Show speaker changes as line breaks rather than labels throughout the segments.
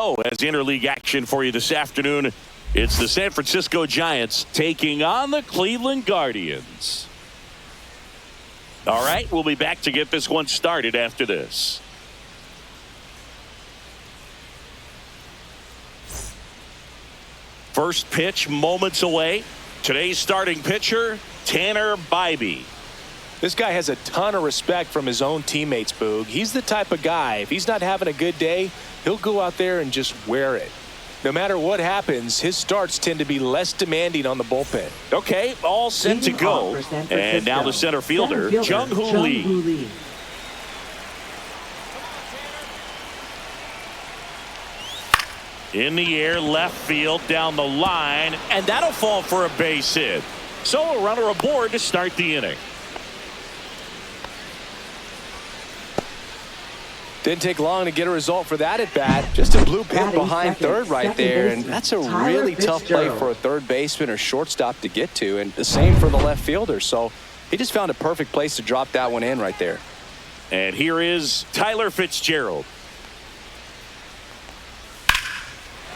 go as interleague action for you this afternoon. It's the San Francisco Giants taking on the Cleveland Guardians. All right, we'll be back to get this one started after this. First pitch moments away. Today's starting pitcher, Tanner Bybee.
This guy has a ton of respect from his own teammates, Boog. He's the type of guy, if he's not having a good day, he'll go out there and just wear it. No matter what happens, his starts tend to be less demanding on the bullpen.
Okay, all set to go. And now the center fielder, Jung-Hoo Lee. In the air, left field, down the line, and that'll fall for a base hit. So a runner aboard to start the inning.
Didn't take long to get a result for that at bat. Just a bloop hit behind third right there, and that's a really tough play for a third baseman or shortstop to get to, and the same for the left fielder. So he just found a perfect place to drop that one in right there.
And here is Tyler Fitzgerald.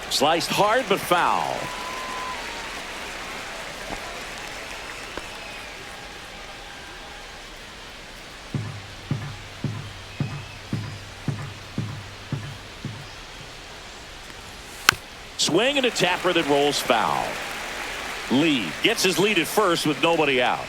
Sliced hard but foul. Swing and a tapper that rolls foul. Lee gets his lead at first with nobody out.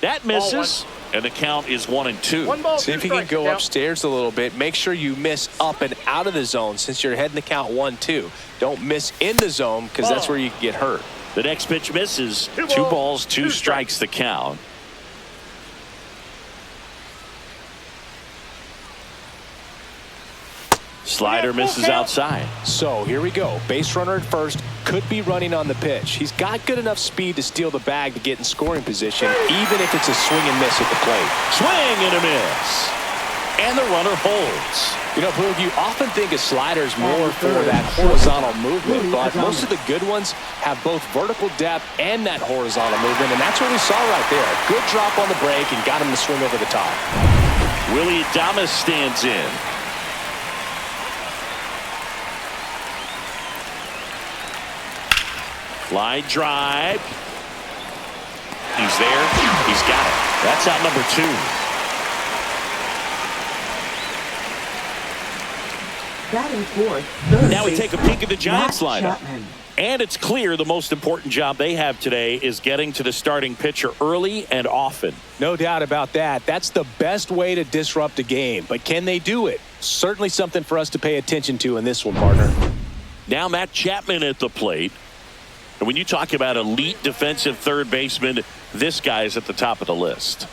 That misses, and the count is 1-2.
See if you can go upstairs a little bit. Make sure you miss up and out of the zone since you're heading the count 1-2. Don't miss in the zone because that's where you can get hurt.
The next pitch misses. 2 balls, 2 strikes the count. Slider misses outside.
So here we go. Base runner at first. Could be running on the pitch. He's got good enough speed to steal the bag to get in scoring position, even if it's a swing and miss at the plate.
Swing and a miss. And the runner holds.
You know, Boog, you often think a slider is more for that horizontal movement, but most of the good ones have both vertical depth and that horizontal movement, and that's what we saw right there. Good drop on the break and got him to swing over the top.
Willie Adames stands in. Line drive. He's there. He's got it. That's out number 2.
Batting fourth.
Now we take a peek at the Giants lineup. And it's clear the most important job they have today is getting to the starting pitcher early and often.
No doubt about that. That's the best way to disrupt a game. But can they do it? Certainly something for us to pay attention to in this one, partner.
Now Matt Chapman at the plate. And when you talk about elite defensive third baseman, this guy is at the top of the list.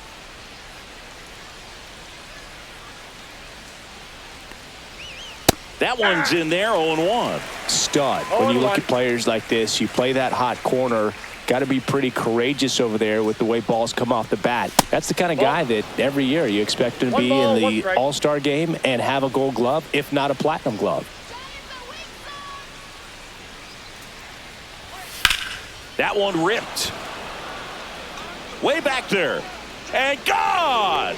That one's in there, 0-1.
Stud. When you look at players like this, you play that hot corner. Got to be pretty courageous over there with the way balls come off the bat. That's the kind of guy that every year you expect him to be in the All-Star game and have a Gold Glove, if not a Platinum Glove.
That one ripped. Way back there. And gone!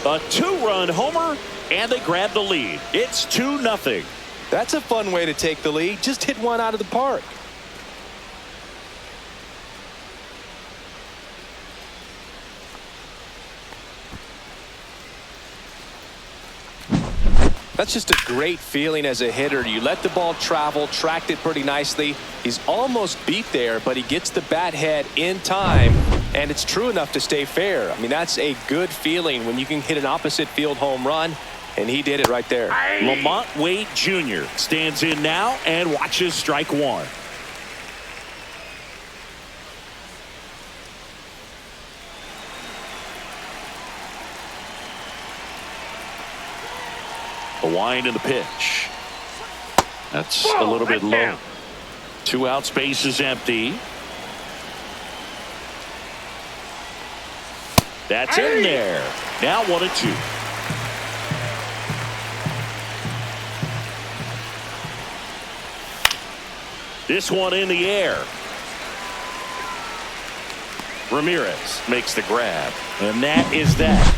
A 2-run homer, and they grab the lead. It's 2-0.
That's a fun way to take the lead. Just hit one out of the park. That's just a great feeling as a hitter. You let the ball travel, tracked it pretty nicely. He's almost beat there, but he gets the bat head in time, and it's true enough to stay fair. I mean, that's a good feeling when you can hit an opposite field home run, and he did it right there.
Lamont Wade Jr. stands in now and watches strike 1. The wind and the pitch. That's a little bit low. 2 out, space is empty. That's in there. Now 1-2. This one in the air. Ramirez makes the grab. And that is that.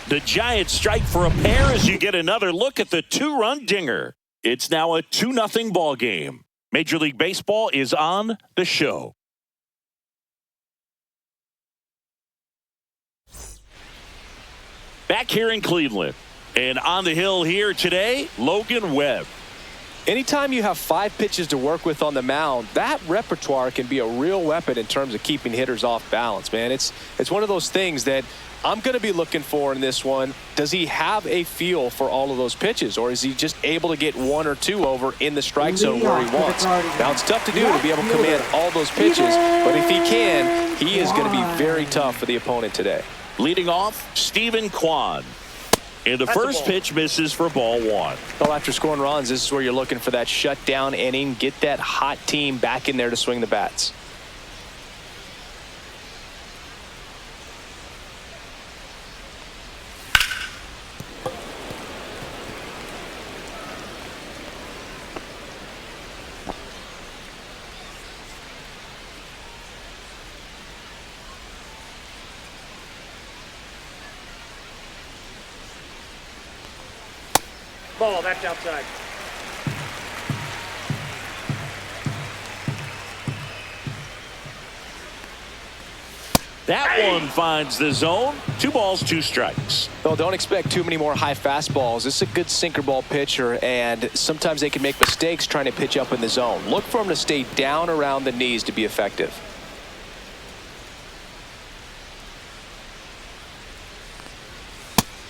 The Giants strike for a pair as you get another look at the two-run dinger. It's now a 2-0 ball game. Major League Baseball is on the show. Back here in Cleveland. And on the hill here today, Logan Webb.
Anytime you have 5 pitches to work with on the mound, that repertoire can be a real weapon in terms of keeping hitters off balance, man. It's one of those things that I'm going to be looking for in this one. Does he have a feel for all of those pitches, or is he just able to get 1 or 2 over in the strike zone where he wants? Now, it's tough to do to be able to command all those pitches, but if he can, he is going to be very tough for the opponent today.
Leading off, Stephen Kwan. And the first pitch misses for ball 1.
Well, after scoring runs, this is where you're looking for that shutdown inning. Get that hot team back in there to swing the bats.
Ball, that's outside.
That one finds the zone. 2 balls, 2 strikes.
Well, don't expect too many more high fastballs. This is a good sinker ball pitcher, and sometimes they can make mistakes trying to pitch up in the zone. Look for him to stay down around the knees to be effective.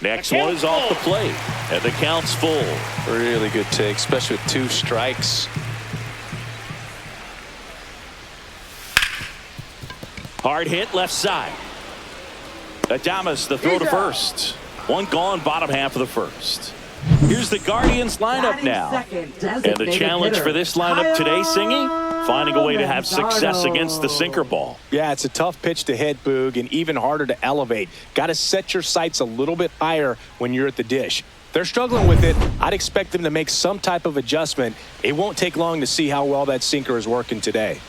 Next one is off the plate, and the count's full.
Really good take, especially with 2 strikes.
Hard hit left side. Adames the throw to first. 1 gone, bottom half of the first. Here's the Guardians lineup now. And the challenge for this lineup today, Singy, finding a way to have success against the sinker ball.
Yeah, it's a tough pitch to hit, Boog, and even harder to elevate. Got to set your sights a little bit higher when you're at the dish. They're struggling with it. I'd expect them to make some type of adjustment. It won't take long to see how well that sinker is working today.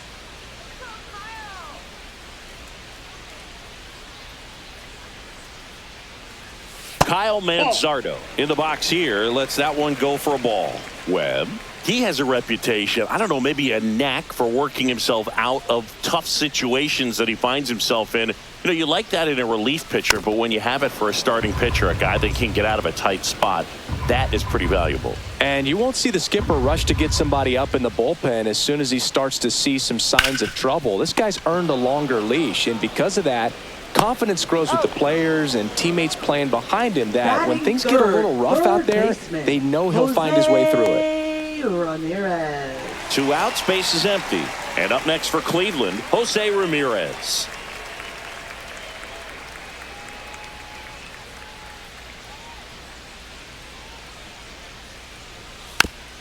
Kyle Manzardo in the box here lets that one go for a ball. Webb, he has a reputation, I don't know, maybe a knack for working himself out of tough situations that he finds himself in. You know, you like that in a relief pitcher, but when you have it for a starting pitcher, a guy that can get out of a tight spot, that is pretty valuable.
And you won't see the skipper rush to get somebody up in the bullpen as soon as he starts to see some signs of trouble. This guy's earned a longer leash, and because of that, confidence grows with the players and teammates playing behind him that when things get a little rough out there, they know he'll find his way through it.
Ramirez.
2 outs, base is empty. And up next for Cleveland, Jose Ramirez.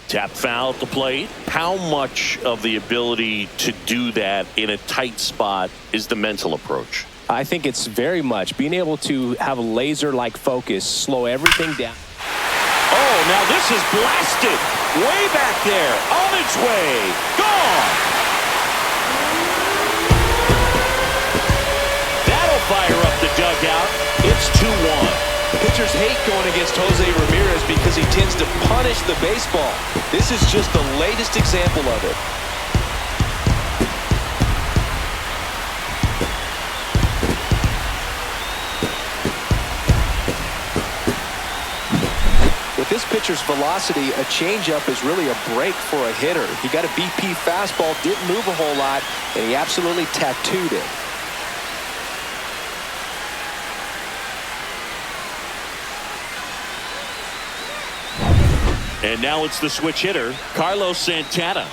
Tap foul at the plate. How much of the ability to do that in a tight spot is the mental approach?
I think it's very much being able to have a laser-like focus, slow everything down.
Oh, now this is blasted. Way back there. On its way. Gone. That'll fire up the dugout. It's 2-1.
Pitchers hate going against Jose Ramirez because he tends to punish the baseball. This is just the latest example of it. With this pitcher's velocity, a changeup is really a break for a hitter. He got a BP fastball, didn't move a whole lot, and he absolutely tattooed it.
And now it's the switch hitter, Carlos Santana.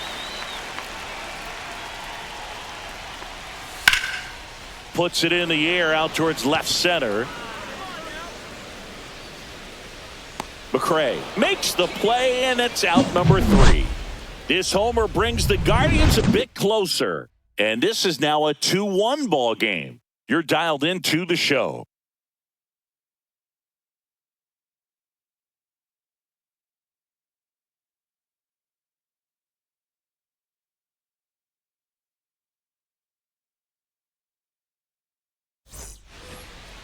Puts it in the air out towards left center. McRae makes the play, and it's out number 3. This homer brings the Guardians a bit closer. And this is now a 2-1 ball game. You're dialed into the show.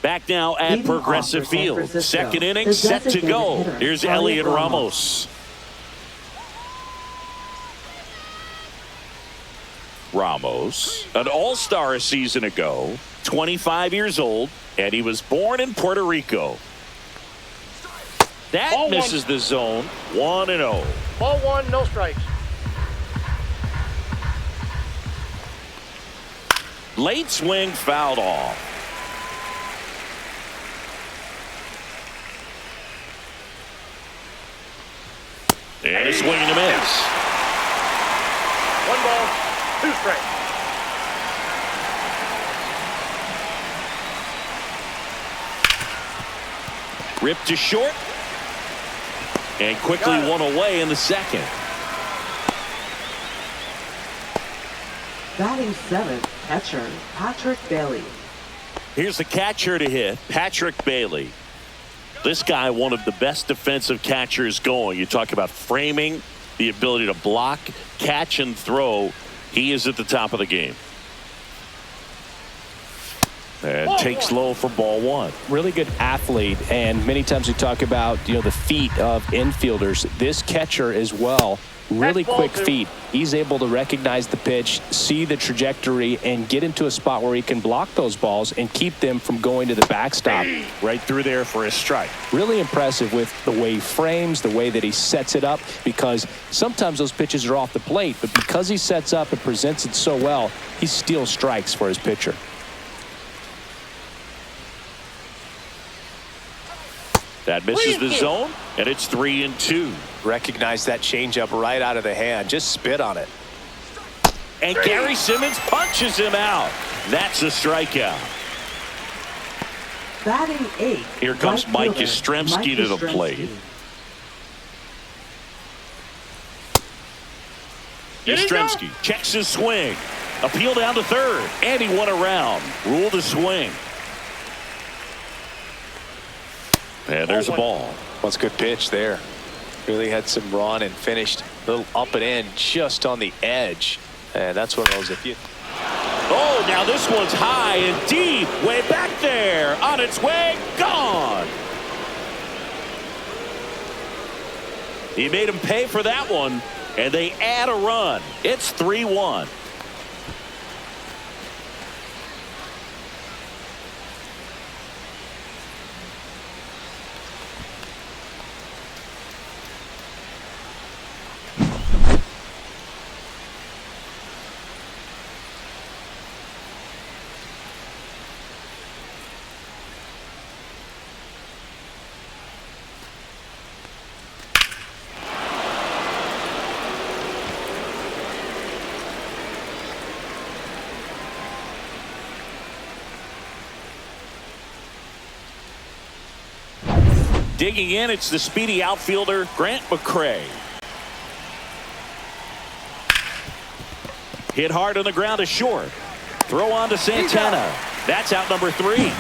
Back now at
Leading
Progressive
off for San
Field.
Francisco,
Second inning
the
set to
designated
go.
hitter,
Here's
Elliot
Elliot Ramos. Ramos, an all-star a season ago, 25 years old, and he was born in Puerto Rico. That
Ball
misses the zone. 1-0.
Ball one, no strikes.
Late swing fouled off. And a swing and a miss.
One ball, two strikes.
Ripped to short. And quickly one away in the second.
Batting seventh, catcher Patrick Bailey.
Here's the catcher to hit, Patrick Bailey. This guy, one of the best defensive catchers going. You talk about framing, the ability to block, catch, and throw. He is at the top of the game. And takes low for ball one.
Really good athlete, and many times we talk about the feet of infielders. This catcher as well, really quick feet. He's able to recognize the pitch, see the trajectory, and get into a spot where he can block those balls and keep them from going to the backstop.
Right through there for a strike.
Really impressive with the way he frames, the way that he sets it up, because sometimes those pitches are off the plate, but because he sets up and presents it so well, he steals strikes for his pitcher.
That misses the zone, and it's 3-2.
Recognize that changeup right out of the hand. Just spit on it.
And Gary Simmons punches him out. That's a strikeout.
Batting eighth.
Here comes
right
Mike
fielder,
Yastrzemski to the plate. Yastrzemski checks his swing. Appeal down to third, and he won around. Rule the swing. And there's a ball.
That's a good pitch there. Really had some run and finished a little up and in just on the edge. And that's one of those, if you...
Oh, now this one's high and deep. Way back there. On its way. Gone. He made him pay for that one, and they add a run. It's 3-1. Digging in, it's the speedy outfielder, Grant McCray. Hit hard on the ground to short. Throw on to Santana. That's out number 3.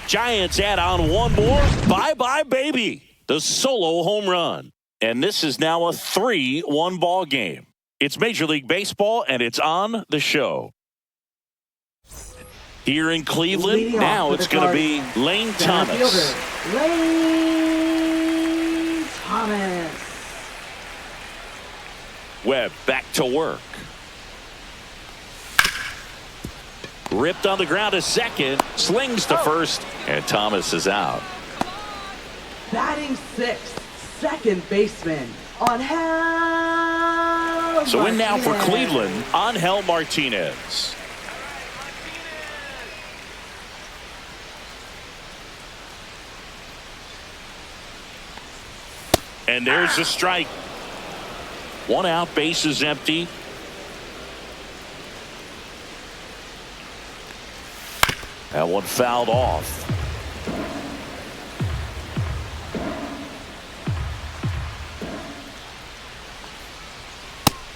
Giants add on one more. Bye-bye, baby. The solo home run. And this is now a 3-1 ball game. It's Major League Baseball, and it's on the show. Here in Cleveland, now it's going to be Lane Thomas.
Lane Thomas.
Webb back to work. Ripped on the ground to second. Slings to first. And Thomas is out.
Batting sixth, second baseman, Angel
So in now for
Martinez.
Cleveland, Angel Martinez. And there's the strike. One out, base is empty. That one fouled off.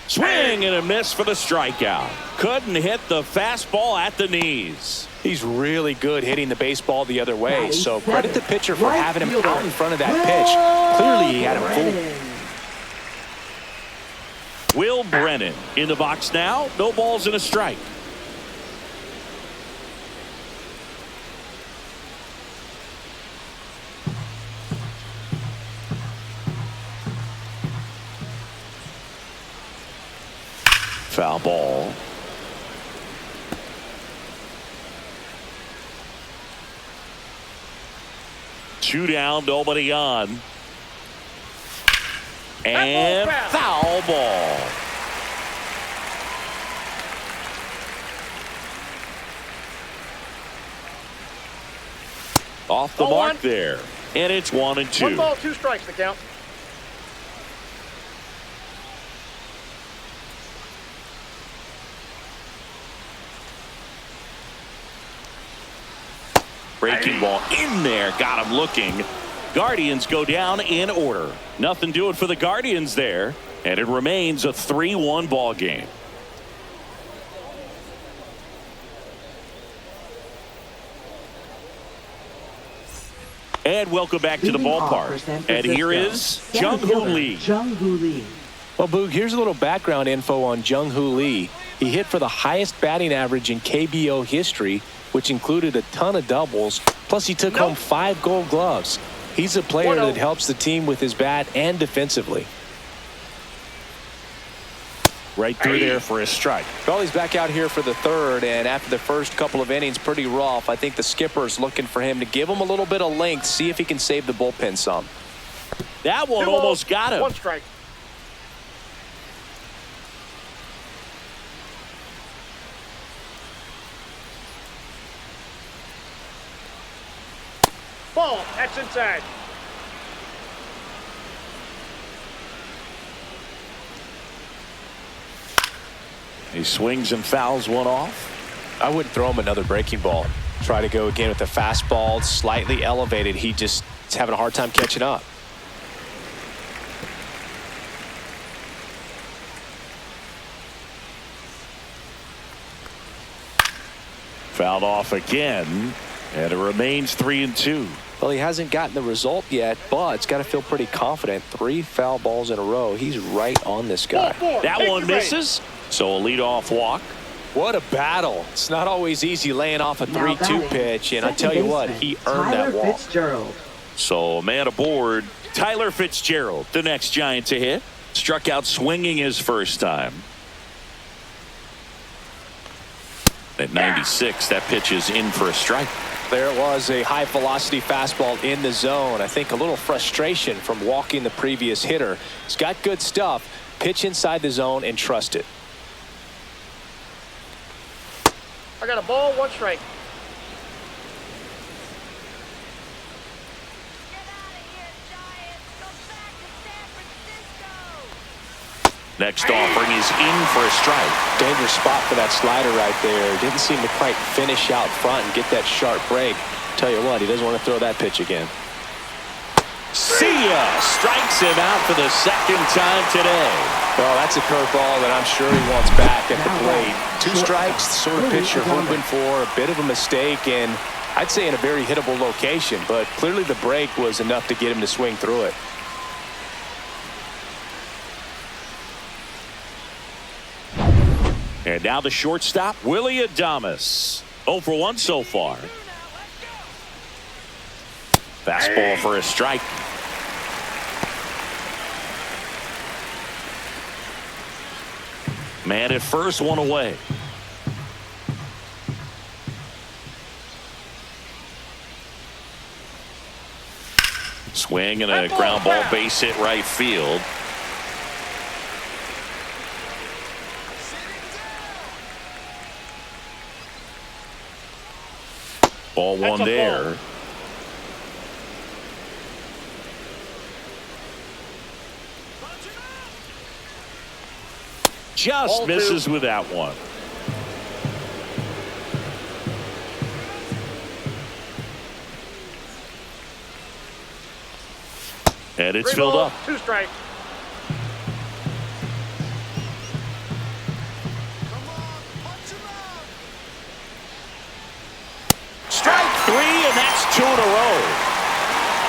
Swing and a miss for the strikeout. Couldn't hit the fastball at the knees.
He's really good hitting the baseball the other way.
Nice.
So credit the pitcher for
Right
having him
fielder.
out in front of that pitch. Clearly he had him fooled.
Will Brennan in the box now. No balls and a strike. Foul ball. Two down, nobody on. And foul ball. Off the mark there. And it's 1-2.
1 ball, 2 strikes to count.
Breaking ball in there. Got him looking. Guardians go down in order. Nothing doing for the Guardians there. And it remains a 3-1 ball game. And welcome back to the ballpark. And here is Jung-Hoo Lee.
Jung-Hoo Lee.
Well, Boog, here's a little background info on Jung-Hoo Lee. He hit for the highest batting average in KBO history, which included a ton of doubles. Plus, he took home 5 gold gloves. He's a player that helps the team with his bat and defensively.
Right through there for a strike.
Well, he's back out here for the third, and after the first couple of innings, pretty rough. I think the skipper's looking for him to give him a little bit of length, see if he can save the bullpen some.
That one almost got him.
1 strike. Ball, that's inside.
He swings and fouls one off.
I wouldn't throw him another breaking ball. Try to go again with the fastball, slightly elevated. He just is having a hard time catching up.
Fouled off again, and it remains 3-2.
Well, he hasn't gotten the result yet, but it's got to feel pretty confident. 3 foul balls in a row. He's right on this guy.
That one misses, so a leadoff walk.
What a battle. It's not always easy laying off a 3-2 pitch, and I tell you what, he earned that walk.
Fitzgerald.
So a man aboard, Tyler Fitzgerald, the next Giant to hit. Struck out swinging his first time. At 96, that pitch is in for a strike.
There it was, a high velocity fastball in the zone. I think a little frustration from walking the previous hitter. He's got good stuff. Pitch inside the zone and trust it.
I got a ball, 1 strike.
Next offering is in for a strike.
Dangerous spot for that slider right there. Didn't seem to quite finish out front and get that sharp break. Tell you what, he doesn't want to throw that pitch again.
See ya! Strikes him out for the second time today.
Well, that's a curveball that I'm sure he wants back at the plate. 2 strikes, the sort of pitch you're hoping for. A bit of a mistake, and I'd say in a very hittable location. But clearly the break was enough to get him to swing through it.
And now the shortstop, Willie Adames. 0 for 1 so far. Fastball for a strike. Man at first, 1 away. Swing and a ground ball, base hit right field. Ball 1 there. Just
Ball
misses
2.
with that one. And it's
3
filled
ball,
up.
2 strikes.
Strike 3, and that's 2 in a row.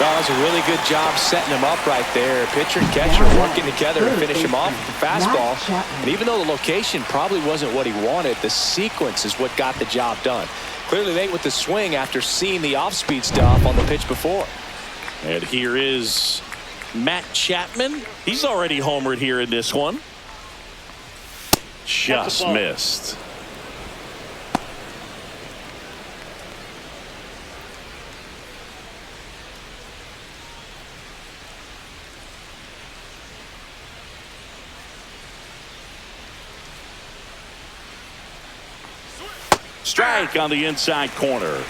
That was a really good job setting him up right there. Pitcher and catcher working together to finish him off with the fastball. And even though the location probably wasn't what he wanted, the sequence is what got the job done. Clearly late with the swing after seeing the off-speed stuff on the pitch before.
And here is Matt Chapman. He's already homered here in this one. Just missed. Strike on the inside corner.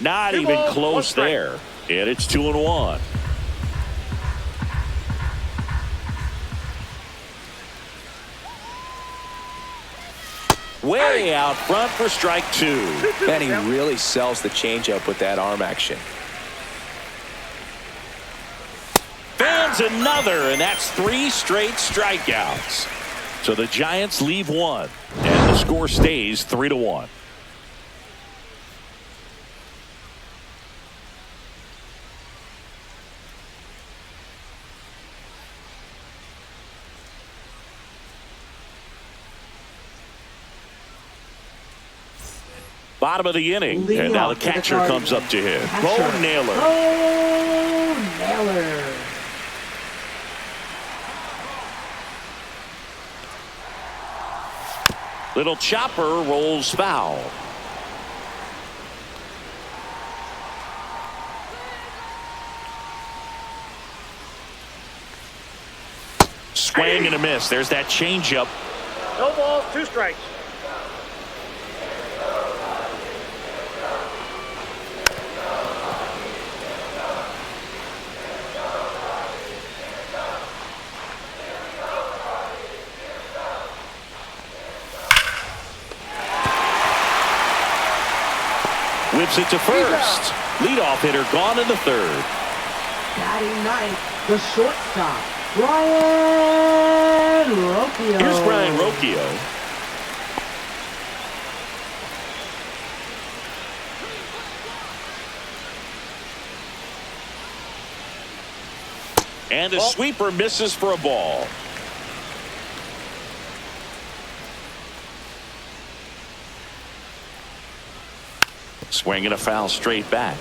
Not even close there. And it's 2-1. Way out front for strike 2.
Man, he really sells the changeup with that arm action.
Fans another, and that's 3 straight strikeouts. So the Giants leave 1, and the score stays 3-1. Bottom of the inning, and now the catcher comes up to him. Bo Naylor.
Bo Naylor.
Little chopper rolls foul. Swing and a miss. There's that changeup.
No balls, 2 strikes.
Whips it to first. Leadoff hitter gone in the 3rd.
Batting ninth, the shortstop, Brian Rocchio.
Here's Brian Rocchio. And the sweeper misses for a ball. Swinging a foul straight back.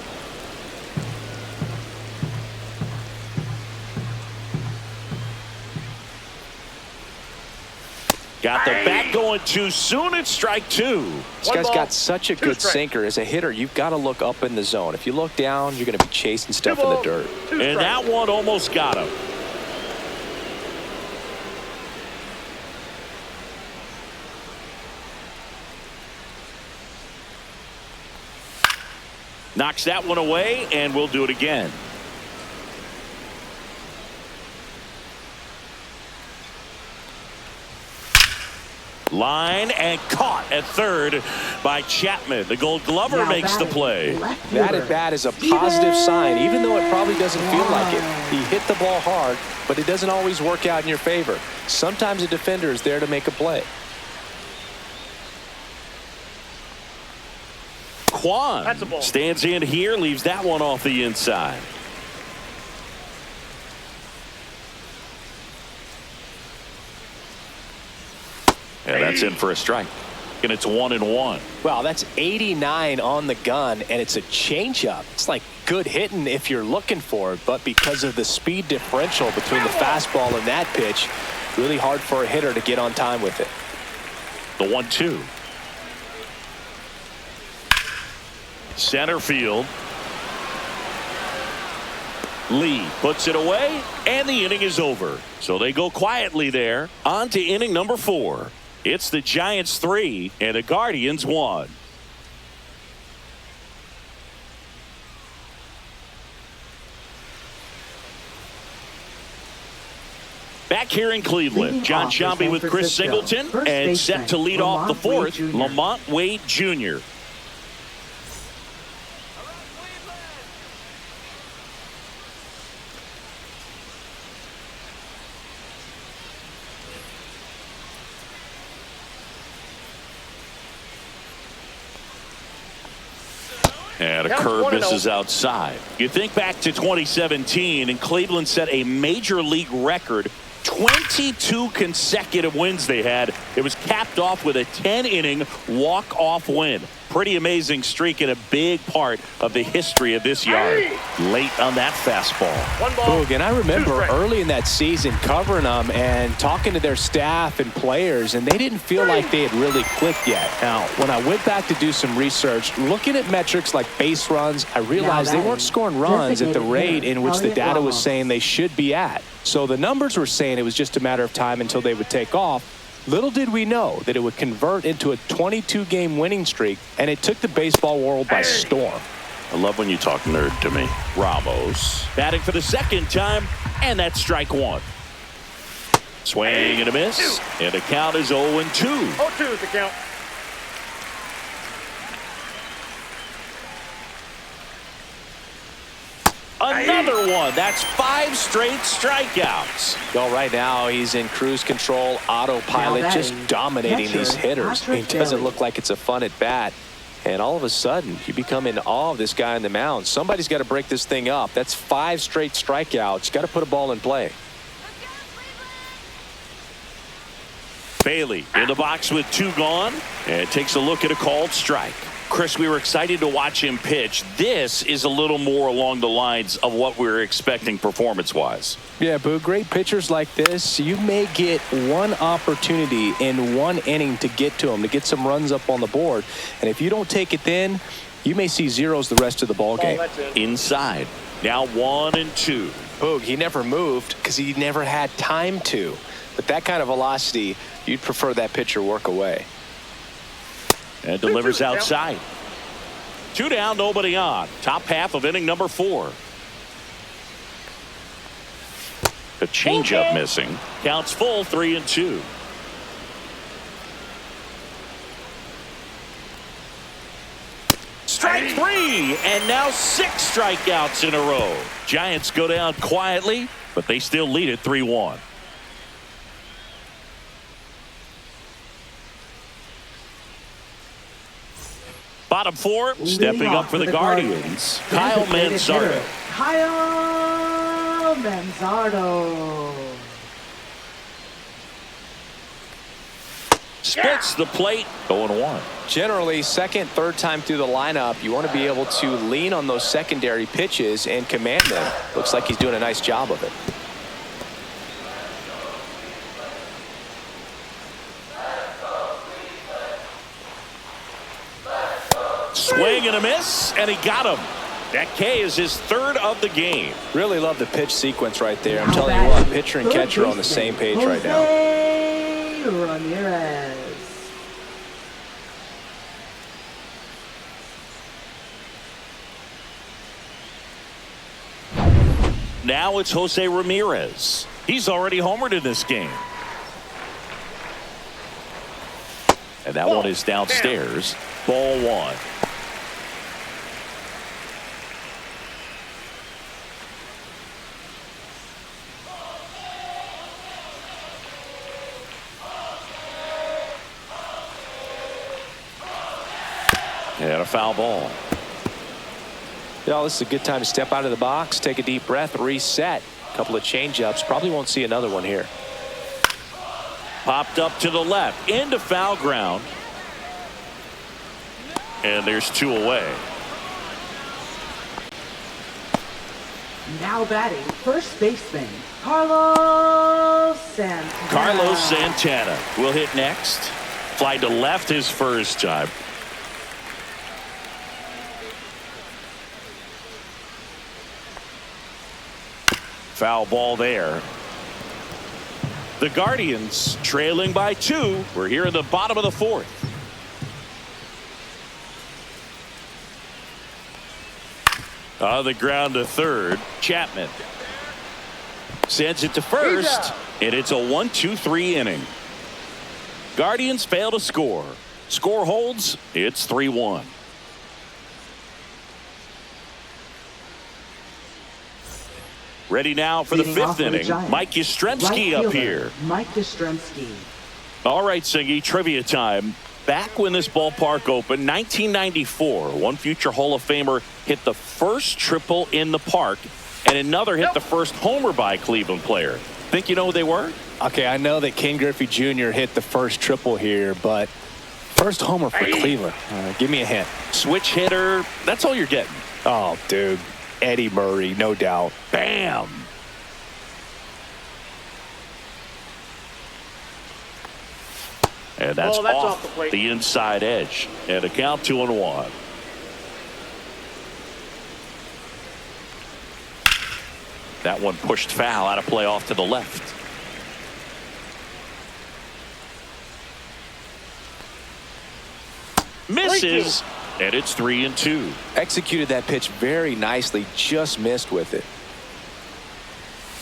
Got the bat going too soon. It's strike 2.
This guy's got such a good sinker. As a hitter, you've got to look up in the zone. If you look down, you're going to be chasing stuff in the dirt.
And that one almost got him. Knocks that one away, and we'll do it again. Line and caught at 3rd by Chapman. The Gold Glover makes the play.
That at bat is a positive sign, even though it probably doesn't feel like it. He hit the ball hard, but it doesn't always work out in your favor. Sometimes a defender is there to make a play.
Kwan stands in here, leaves that one off the inside. And that's in for a strike. And it's 1-1.
Wow, that's 89 on the gun, and it's a changeup. It's like good hitting if you're looking for it, but because of the speed differential between the fastball and that pitch, really hard for a hitter to get on time with it.
The 1-2. Center field. Lee puts it away, and the inning is over. So they go quietly there. On to inning number 4. It's the Giants 3 and the Guardians 1. Back here in Cleveland, John Sciambi with Chris Singleton, and set to lead off the 4th, Lamont Wade Jr. And a curve misses outside. You think back to 2017, and Cleveland set a major league record 22 consecutive wins they had. It was capped off with a 10-inning walk-off win. Pretty amazing streak and a big part of the history of this yard. Late on that fastball.
One ball.
Boog, and I remember
2 strikes.
early in that season covering them and talking to their staff and players, and they didn't feel like they had really clicked yet. Now, when I went back to do some research, looking at metrics like base runs, I realized they weren't scoring runs at the rate in which the data was saying they should be at. So the numbers were saying it was just a matter of time until they would take off. Little did we know that it would convert into a 22-game winning streak, and it took the baseball world by storm.
I love when you talk nerd to me. Ramos batting for the second time, and that's strike one. Swing and a miss, and the count is 0-2.
0-2 is the count.
Another one. That's 5 straight strikeouts.
Well, right now he's in cruise control, autopilot,
Now
just
batting,
dominating
catcher,
these hitters.
Patrick
It doesn't
Daly.
look like it's a fun at bat. And all of a sudden, you become in awe of this guy on the mound. Somebody's got to break this thing up. That's 5 straight strikeouts. Got to put a ball in play.
Bailey in the box with 2 gone, and takes a look at a called strike. Chris, we were excited to watch him pitch. This is a little more along the lines of what we were expecting performance-wise.
Yeah, Boo, great pitchers like this, you may get one opportunity in one inning to get to them, to get some runs up on the board. And if you don't take it then, you may see zeros the rest of the ball game.
That's it.
Inside. Now 1-2.
Boog, he never moved because he never had time to. But that kind of velocity, you'd prefer that pitcher work away.
And delivers outside. 2 down, nobody on. Top half of inning number 4. The changeup missing. Counts full, 3-2. Strike 3, and now 6 strikeouts in a row. Giants go down quietly, but they still lead it 3-1. Bottom 4, stepping
Leading
up
off
for the Guardians, Kyle
Designated
Manzardo.
hitter, Kyle Manzardo.
Splits the plate, 0-1.
Generally, second, third time through the lineup, you want to be able to lean on those secondary pitches and command them. Looks like he's doing a nice job of it.
Swing and a miss, and he got him. That K is his 3rd of the game.
Really love the pitch sequence right there. I'm
Now
telling you what,
batting,
pitcher and
third
catcher on the
baseman,
same page right now.
Jose Ramirez.
Now it's Jose Ramirez. He's already homered in this game. And that one is downstairs. Ball 1. And a foul ball.
Yeah, this is a good time to step out of the box, take a deep breath, reset. A couple of change-ups. Probably won't see another one here.
Popped up to the left into foul ground. And there's 2 away.
Now batting, first baseman, Carlos Santana.
Carlos Santana will hit next. Fly to left his first time. Foul ball there. The Guardians trailing by 2. We're here in the bottom of the 4th. On the ground to third, Chapman sends it to first, and it's a 1-2-3 inning. Guardians fail to score. Score holds. It's 3-1. Ready now for the
Leading off
5th
for the
inning.
Giants,
Mike Yastrzemski
right
up
fielder,
here.
Mike Yastrzemski.
All right, Singy, trivia time. Back when this ballpark opened, 1994, one future Hall of Famer hit the first triple in the park, and another hit the first homer by a Cleveland player. Think you know who they were?
Okay, I know that Ken Griffey Jr. hit the first triple here, but first homer for Cleveland. Give me a hint.
Switch hitter. That's all you're getting.
Oh, dude. Eddie Murray, no doubt.
Bam. And that's, off
the plate.
The inside edge. And a count 2-1. That one pushed foul out of play off to the left. Misses. And it's 3-2.
Executed that pitch very nicely, just missed with it.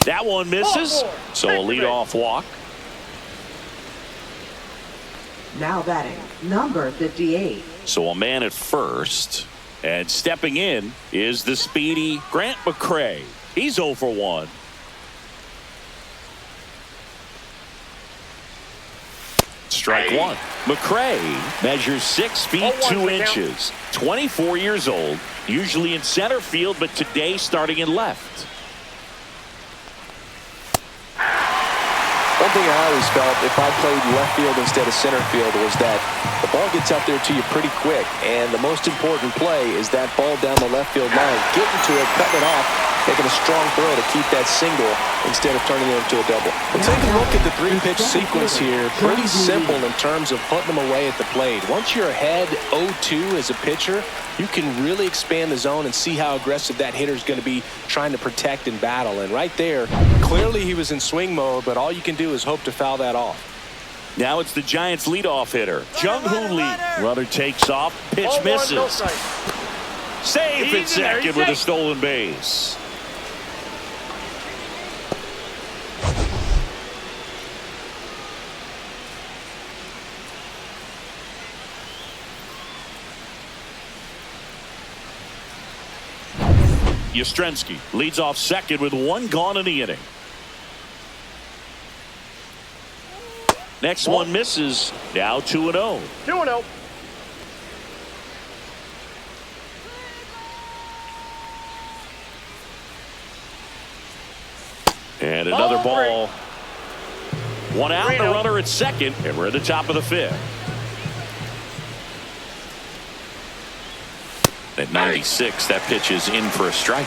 That one misses. So a leadoff walk.
Now batting, number 58.
So a man at first. And stepping in is the speedy Grant McCray. He's 0 for 1. Strike one. McCray measures 6 feet 2 inches. 24 years old. Usually in center field, but today starting in left.
One thing I always felt if I played left field instead of center field was that the ball gets out there to you pretty quick. And the most important play is that ball down the left field line. Getting to it, cutting it off, making a strong throw to keep that single instead of turning it into a double. Well, take a look at the 3-pitch sequence here. Pretty simple in terms of putting them away at the plate. Once you're ahead 0-2 as a pitcher, you can really expand the zone and see how aggressive that hitter is going to be trying to protect and battle. And right there, clearly he was in swing mode, but all you can do is hope to foul that off.
Now it's the Giants leadoff hitter, Jung-Hoo Lee. Runner takes off, pitch misses. Safe at second with a stolen base. Yastrzemski leads off second with 1 gone in the inning. Next one misses. Now 2-0.
2-0.
And another ball. 1 out, the runner at second, and we're at the top of the 5th. At 96, that pitch is in for a strike.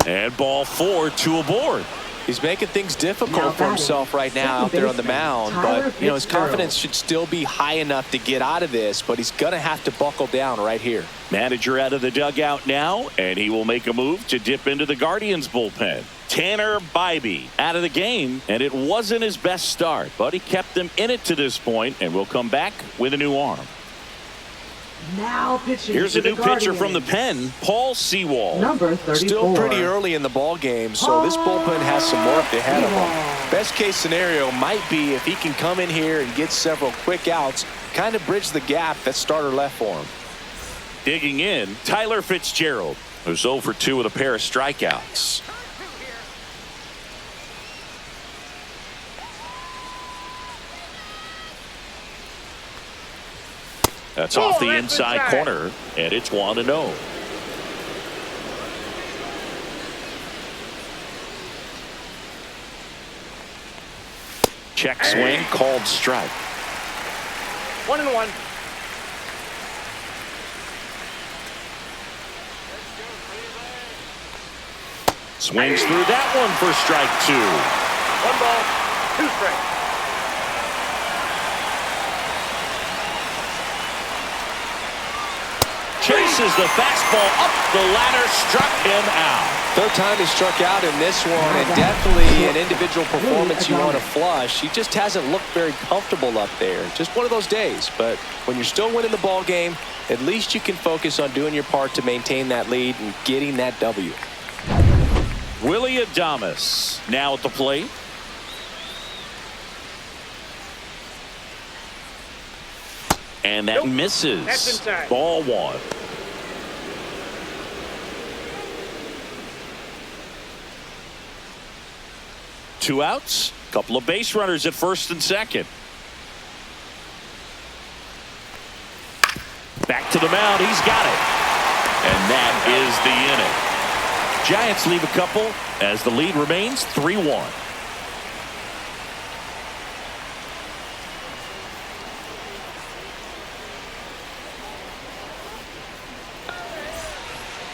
And ball 4, 2 aboard.
He's making things difficult for himself right now out there on the mound, but you know his confidence should still be high enough to get out of this, but he's gonna have to buckle down right here.
Manager out of the dugout now, and he will make a move to dip into the Guardians bullpen. Tanner Bybee out of the game, and it wasn't his best start, but he kept them in it to this point, and will come back with a new arm.
Now pitching.
Here's a new pitcher from the pen, Paul Sewald.
Number 34.
Still pretty early in the ball game, so this bullpen has some work ahead of him. Best case scenario might be if he can come in here and get several quick outs, kind of bridge the gap that starter left for him.
Digging in, Tyler Fitzgerald, who's 0 for 2 with a pair of strikeouts. That's off the inside corner, and it's 1-0. Check swing, called strike.
1-1.
Swings through that one for strike 2.
1 ball, 2 strikes.
Chases the fastball up the ladder, struck him out.
Third time he struck out in this one, and definitely an individual performance you want to flush. He just hasn't looked very comfortable up there. Just one of those days. But when you're still winning the ball game, at least you can focus on doing your part to maintain that lead and getting that W.
Willie Adames now at the plate. And that misses.
That's inside.
Ball 1. Two outs. Couple of base runners at first and second. Back to the mound. He's got it. And that is the inning. Giants leave a couple as the lead remains 3-1.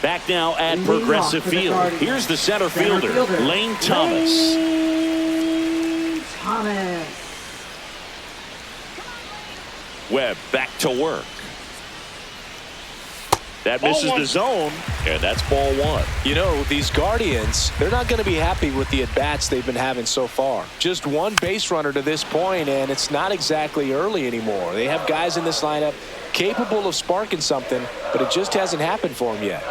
Back now at Progressive Field. Here's the center fielder, Lane Thomas.
Lane Thomas.
Webb back to work. That misses the zone, and that's ball one.
You know, these Guardians, they're not going to be happy with the at-bats they've been having so far. Just one base runner to this point, and it's not exactly early anymore. They have guys in this lineup capable of sparking something, but it just hasn't happened for them yet.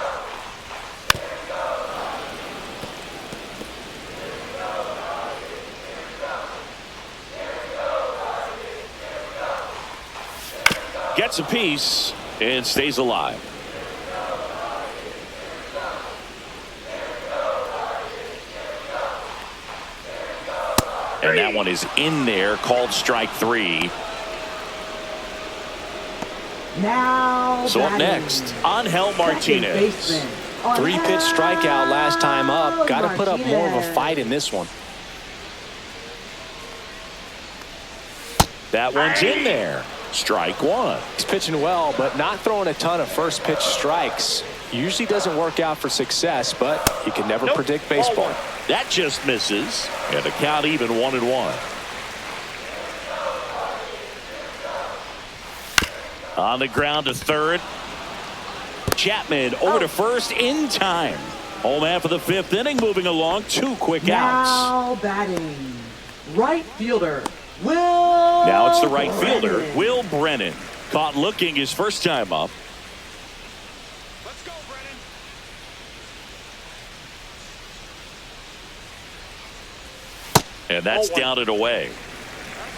Gets a piece and stays alive. And that one is in there, called strike three.
Now
So up
batting.
next, Angel Martinez.
Three-pitch strikeout last time up. Got to put up more of a fight in this one.
That one's in there. Strike one.
He's pitching well, but not throwing a ton of first pitch strikes. Usually doesn't work out for success, but you can never predict baseball.
That just misses, and the count even 1-1. On the ground to third. Chapman over to first in time. Home half of the fifth inning, moving along. 2 quick outs.
Now batting. Right fielder, Will.
Now it's the right fielder,
Brennan.
Will Brennan. Caught looking his first time up.
Let's go, Brennan.
And that's down and away.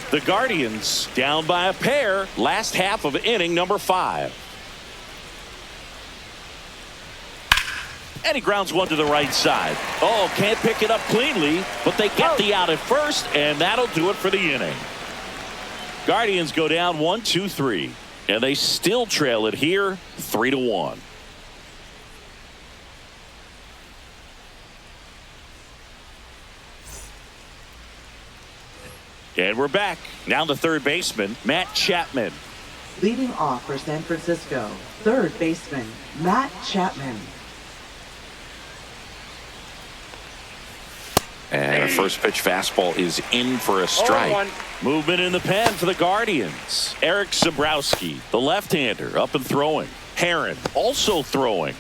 The Guardians down by a pair. Last half of inning number 5. And he grounds one to the right side. Oh, can't pick it up cleanly, but they get the out at first, and that'll do it for the inning. Guardians go down 1-2-3, and they still trail it here 3-1. And we're back. Now the third baseman, Matt Chapman.
Leading off for San Francisco, third baseman, Matt Chapman.
And a first pitch fastball is in for a strike.
0-1.
Movement in the pen for the Guardians. Eric Zabrowski, the left-hander, up and throwing. Herron also throwing.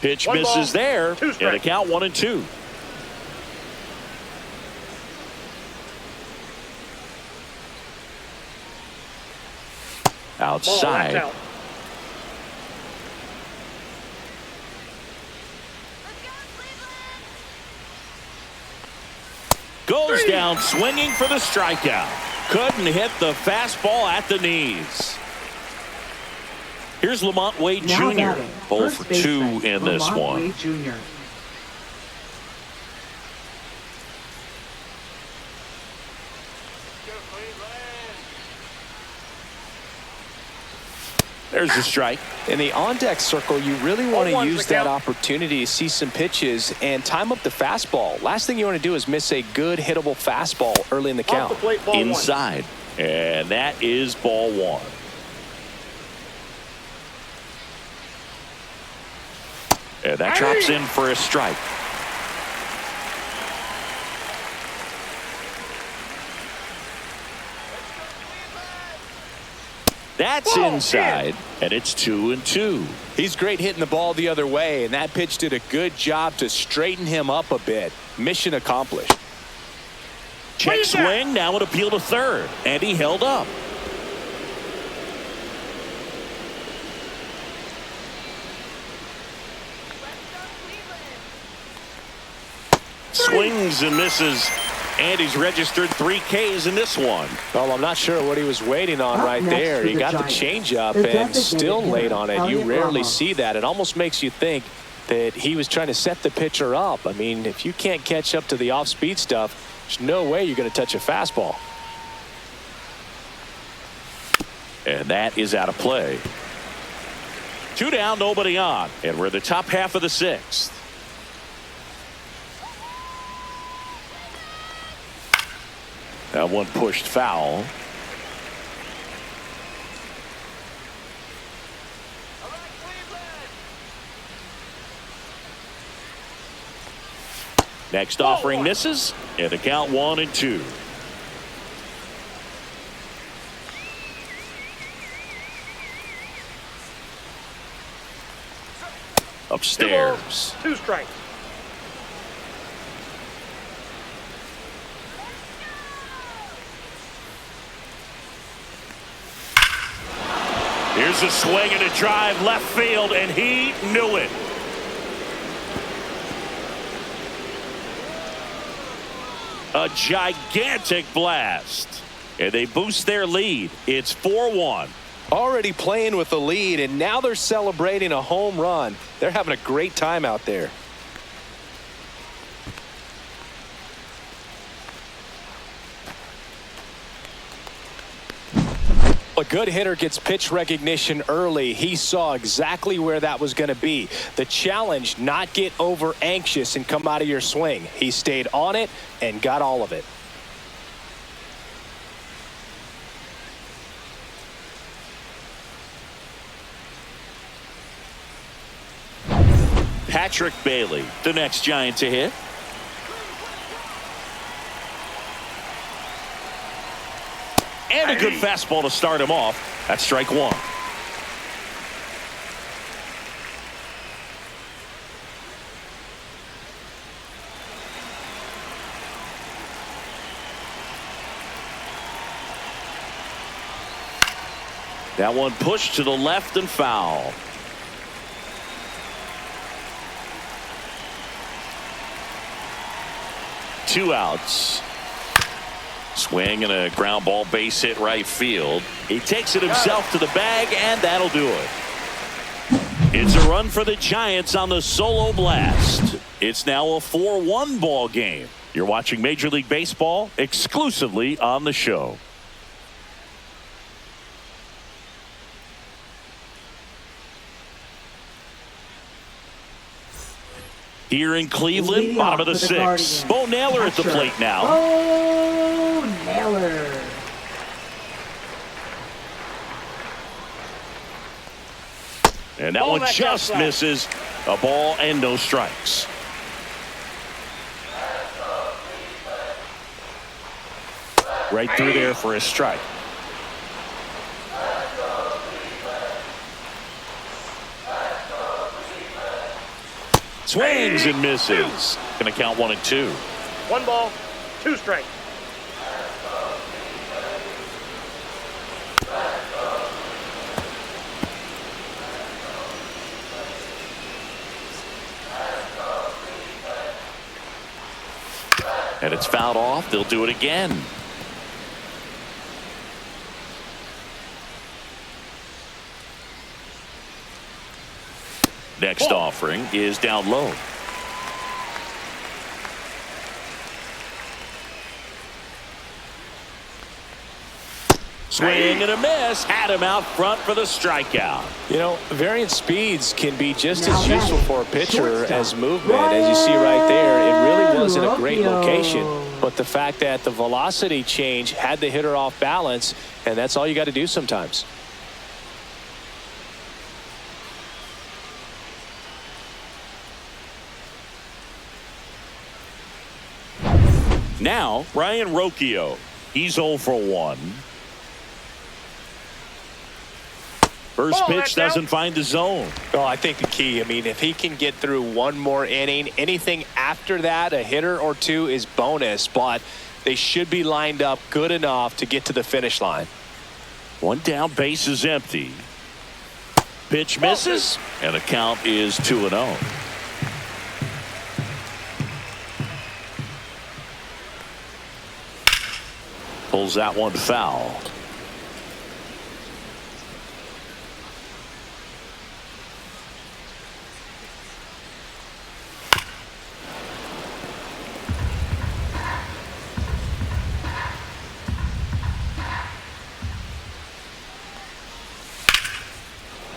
Pitch
One
misses
ball,
there,
2
and a
strikes.
count 1-2.
Ball,
Outside.
that's out.
Goes down swinging for the strikeout. Couldn't hit the fastball at the knees. Here's Lamont Wade
Now
Jr.
batting,
0
first
for 2
baseman,
in this
Lamont
one.
Wade Jr.
There's the strike.
In the on-deck circle, you really want to
0-1's
use
the
that
count.
opportunity to see some pitches and time up the fastball. Last thing you want to do is miss a good hittable fastball early in the
Off the
count.
plate, ball 1.
Inside. And that is ball 1. And that drops in for a strike. That's
Ball
inside, and it's 2-2.
He's great hitting the ball the other way, and that pitch did a good job to straighten him up a bit. Mission accomplished.
Check swing, now an appeal to third, and he held up. Swings and misses. And he's registered 3 Ks in this one.
Well, I'm not sure what he was waiting on
Up
right
next
there.
for
He
the
got the
Giants,
changeup
the
and
designated
still
hitter,
late on it. You
Elliott
rarely
Ramos.
see that. It almost makes you think that he was trying to set the pitcher up. I mean, if you can't catch up to the off-speed stuff, there's no way you're going to touch a fastball.
And that is out of play. 2 down, nobody on. And we're in the top half of the 6th. That one pushed foul. Next offering misses, and the count 1-2. Upstairs.
2 strikes.
Here's a swing and a drive left field, and he knew it. A gigantic blast. And they boost their lead. It's 4-1.
Already playing with the lead, and now they're celebrating a home run. They're having a great time out there. A good hitter gets pitch recognition early. He saw exactly where that was going to be. The challenge, not get over anxious and come out of your swing. He stayed on it and got all of it.
Patrick Bailey, the next Giant to hit. And a good fastball to start him off. That's strike 1. That one pushed to the left and foul. Two outs. Swing and a ground ball base hit right field. He takes it himself to the bag, and that'll do it. It's a run for the Giants on the solo blast. It's now a 4-1 ball game. You're watching Major League Baseball exclusively on the show. Here in Cleveland,
Leading
bottom of
off
the
for the
6th.
Guardians,
Bo Naylor at the
catcher,
plate now.
Bo Naylor.
And that one just misses. A ball and no strikes. Right through there for a strike. Swings and misses. Going to count 1 and 2.
1 ball, 2 strikes.
And it's fouled off. They'll do it again. Next offering is down low. Swing and a miss. Had him out front for the strikeout.
You know, variant speeds can be just
Now
as useful
batting,
for a pitcher
shortstop,
as movement. As you see right there, it really wasn't a great
Rocchio.
location. But the fact that the velocity change had the hitter off balance, and that's all you got to do sometimes.
Now, Ryan Rocchio. He's 0 for 1. First pitch doesn't find the zone.
Well, I think the key, I mean, if he can get through one more inning, anything after that, a hitter or two is bonus, but they should be lined up good enough to get to the finish line.
One down, base is empty. Pitch misses, and the count is 2-0. Pulls that one foul.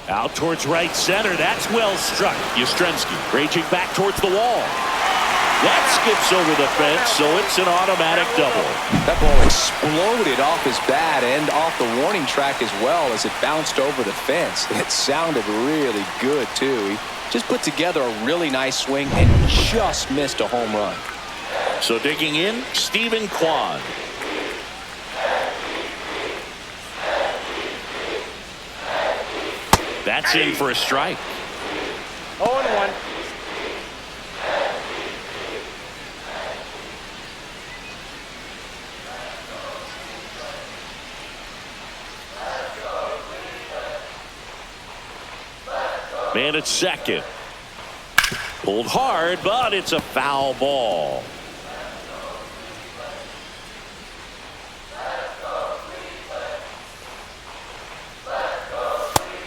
Out towards right center. That's well struck. Yastrzemski raging back towards the wall. That skips over the fence, so it's an automatic double.
That ball exploded off his bat and off the warning track as well as it bounced over the fence. It sounded really good, too. He just put together a really nice swing and just missed a home run.
So digging in, Stephen Kwan. That's in for a strike.
0-1.
Man at second. Pulled hard, but it's a foul ball.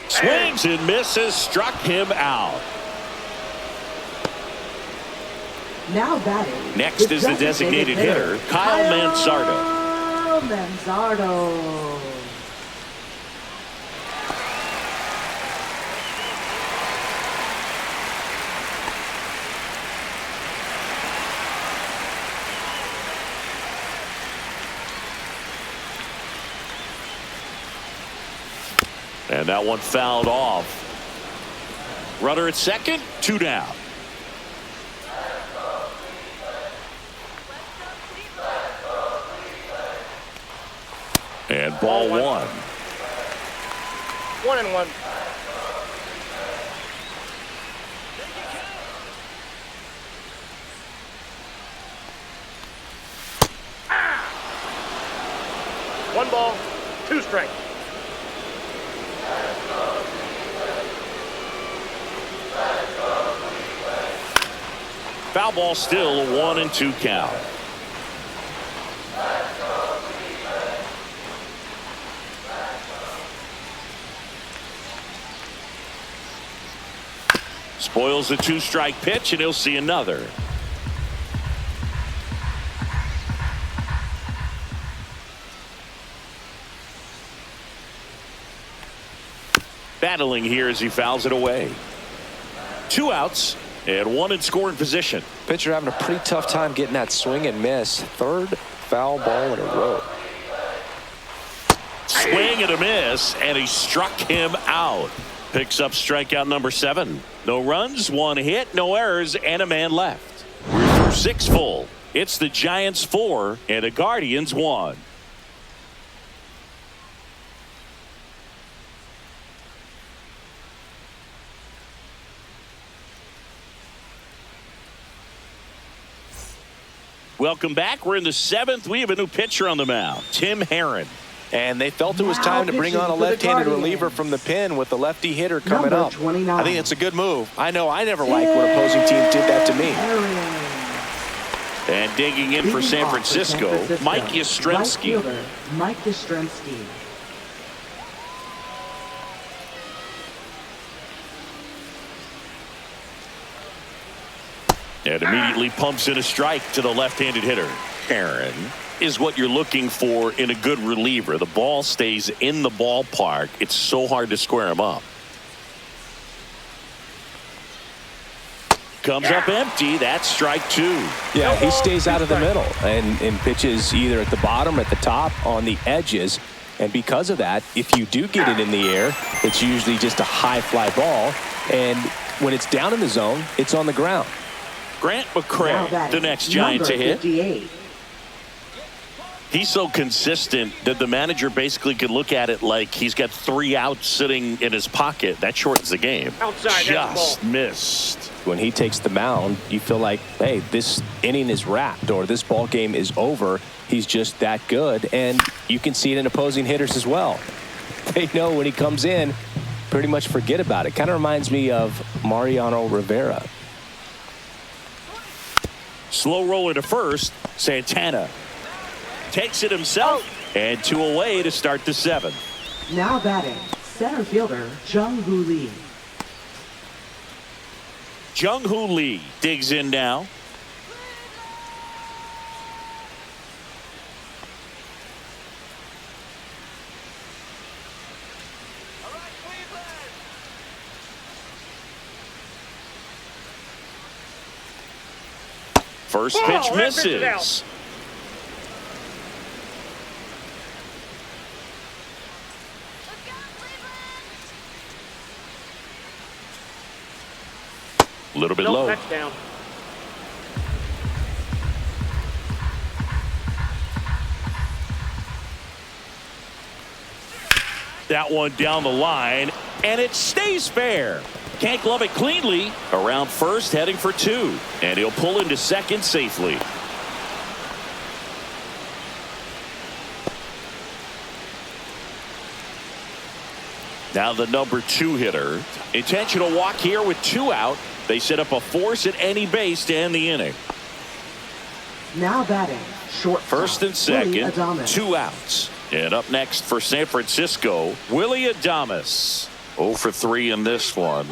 Swings and misses, struck him out.
Now batting.
Next is the designated hitter, Kyle Manzardo.
Manzardo.
And that one fouled off. Runner at second, 2 down. And ball 1.
1-1. One ball, 2 strikes.
Foul ball still, a 1-2 count. Spoils the 2-strike pitch, and he'll see another. Battling here as he fouls it away. 2 outs and 1 in scoring position.
Pitcher having a pretty tough time getting that swing and miss. 3rd foul ball in a row.
Swing and a miss, and he struck him out. Picks up strikeout number 7. No runs, 1 hit, no errors, and a man left. We're through 6 full. It's the Giants 4 and the Guardians 1. Welcome back. We're in the 7th. We have a new pitcher on the mound, Tim Herron.
And they felt it was time to bring on a left-handed reliever from the pen with the lefty hitter coming up.
29.
I think it's a good move. I know I never liked when opposing teams did that to me.
And digging in for San Francisco, Mike Yastrzemski.
Mike Yastrzemski.
And immediately pumps in a strike to the left-handed hitter. Herron is what you're looking for in a good reliever. The ball stays in the ballpark. It's so hard to square him up. Comes up empty. That's strike 2.
Yeah, he stays out of the middle and pitches either at the bottom or at the top on the edges. And because of that, if you do get it in the air, it's usually just a high fly ball. And when it's down in the zone, it's on the ground.
Grant McCray, the next Giant to hit.
58.
He's so consistent that the manager basically could look at it like he's got 3 outs sitting in his pocket. That shortens the game.
Outside,
just missed.
When he takes the mound, you feel like, hey, this inning is wrapped or this ball game is over. He's just that good. And you can see it in opposing hitters as well. They know when he comes in, pretty much forget about it. Kind of reminds me of Mariano Rivera.
Slow roller to first. Santana takes it himself And 2 away to start the 7th.
Now batting, center fielder Jung-Hoo Lee.
Jung-Hoo Lee digs in now. First pitch misses. A little bit low.
That's down.
That one down the line, and it stays fair. Can't glove it cleanly. Around first, heading for 2. And he'll pull into second safely. Now the number 2 hitter. Intentional walk here with 2 out. They set up a force at any base to end the inning.
Now batting, short.
First and second, 2 outs. And up next for San Francisco, Willie Adames. 0 for 3 in this one.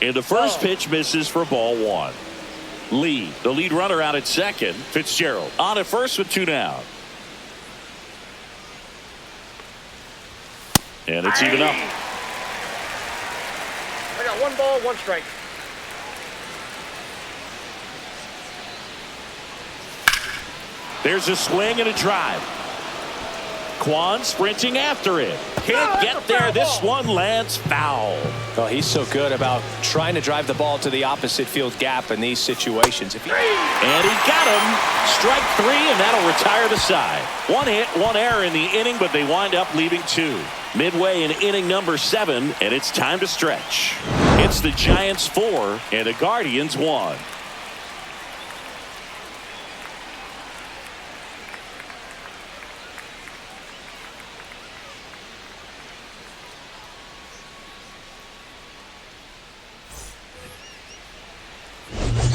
And the first pitch misses for ball 1. Lee, the lead runner, out at second. Fitzgerald on at first with 2 down. And it's even up.
I got 1 ball, 1 strike.
There's a swing and a drive. Kwan sprinting after it. Can't get there. This one lands foul.
Oh, he's so good about trying to drive the ball to the opposite field gap in these situations.
And he got him. Strike 3, and that'll retire the side. 1 hit, 1 error in the inning, but they wind up leaving 2. Midway in inning number 7, and it's time to stretch. It's the Giants 4 and the Guardians 1.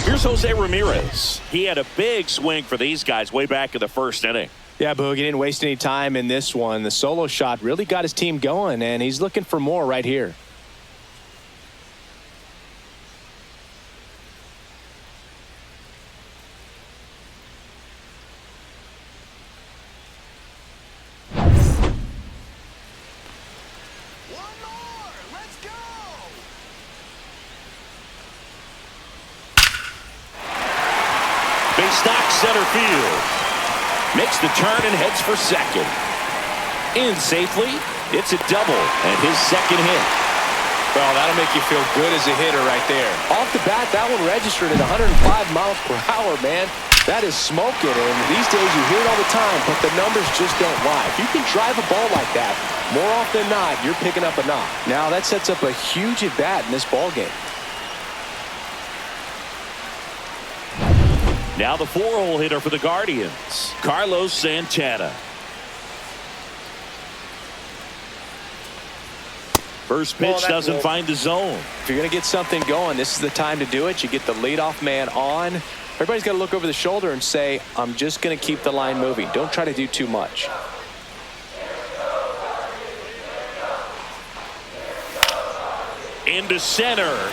Here's Jose Ramirez. He had a big swing for these guys way back in the first inning.
Yeah, Boog, he didn't waste any time in this one. The solo shot really got his team going, and he's looking for more right here.
Big stock center field. Makes the turn and heads for second. In safely. It's a double and his second hit.
Well, that'll make you feel good as a hitter right there. Off the bat, that one registered at 105 miles per hour, man. That is smoking, and these days you hear it all the time, but the numbers just don't lie. If you can drive a ball like that, more often than not, you're picking up a knock. Now, that sets up a huge at-bat in this ball game.
Now the 4-hole hitter for the Guardians, Carlos Santana. First pitch doesn't find the zone.
If you're going to get something going, this is the time to do it. You get the leadoff man on. Everybody's got to look over the shoulder and say, I'm just going to keep the line moving. Don't try to do too much.
Into center.